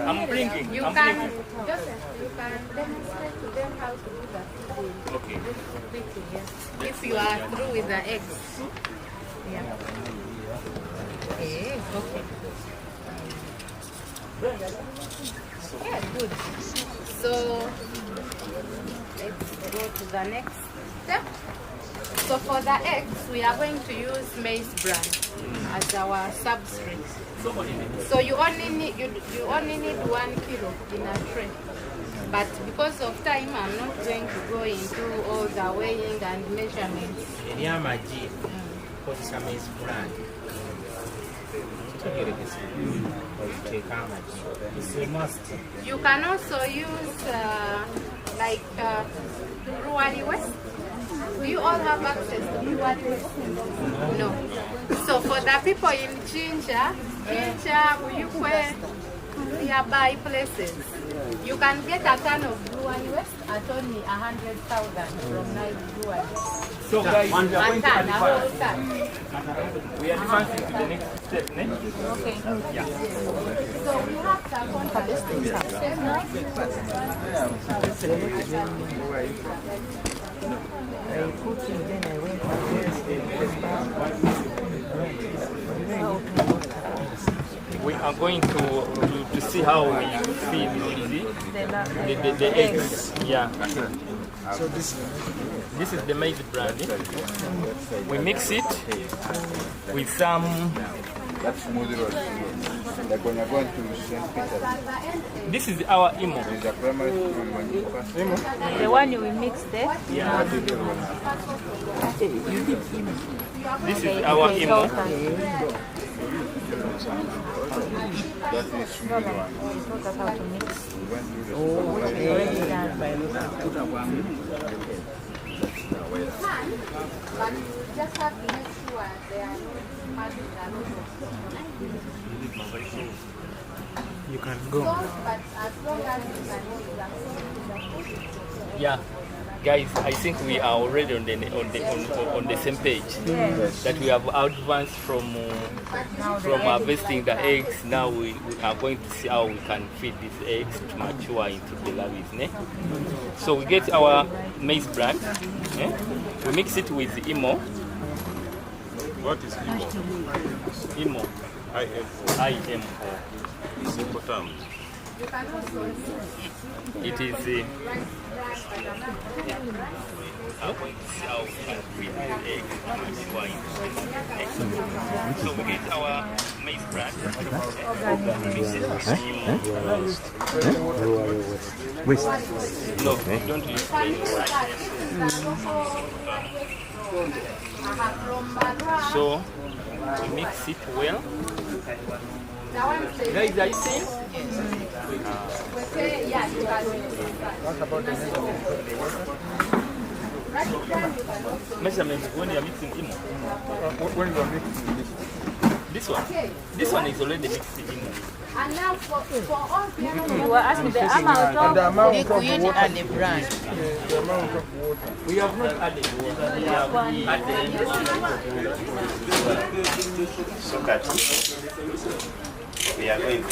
I'm blinking. You I'm can, blinking. Joseph, you can demonstrate to them how to do that. Okay. If you are through with the eggs. Yeah. Okay. Yeah, good. So let's go to the next step. So for the eggs, we are going to use maize bran as our substrate. So you only need 1 kilo in a tray. But because of time, I'm not going to go into all the weighing and measurements. You can also use brewery west. Do you all have access to brewery west? No. So for the people in jinja, Uyukwe, nearby places, you can get a can of brewery west at only 100,000 from Nile Brewery. So guys, a whole can. we are advancing to the next step, ne? Okay. Yeah. So we have some contact. We are going to see how we feed the eggs. Yeah. So this is the maize bran. We mix it with some. That's smooth road. Like when you're going to St. Peter. This is our imo. There's a primary school when you pass. Imo? The one you will mix there? Yeah. This is our imo. That is smooth one. But you just have to make sure they are not You can go. but as long as you can use Yeah, guys, I think we are already on the same page. Yes. That we have advanced from harvesting the eggs. Now we are going to see how we can feed these eggs to mature into the larvae. Ne? So we get our maize bran. We mix it with the imo. What is imo? Imo. I-M-O. Simple terms. It is so we get our maize bran. No, don't use So we mix it well. Guys, are you seeing? Measurement when you are mixing imo. When you are mixing this one. This one is already mixed imo. And now for all You were asking the amount of liquid and the bran. the amount of water. We have not added water. We have added. So that we are going to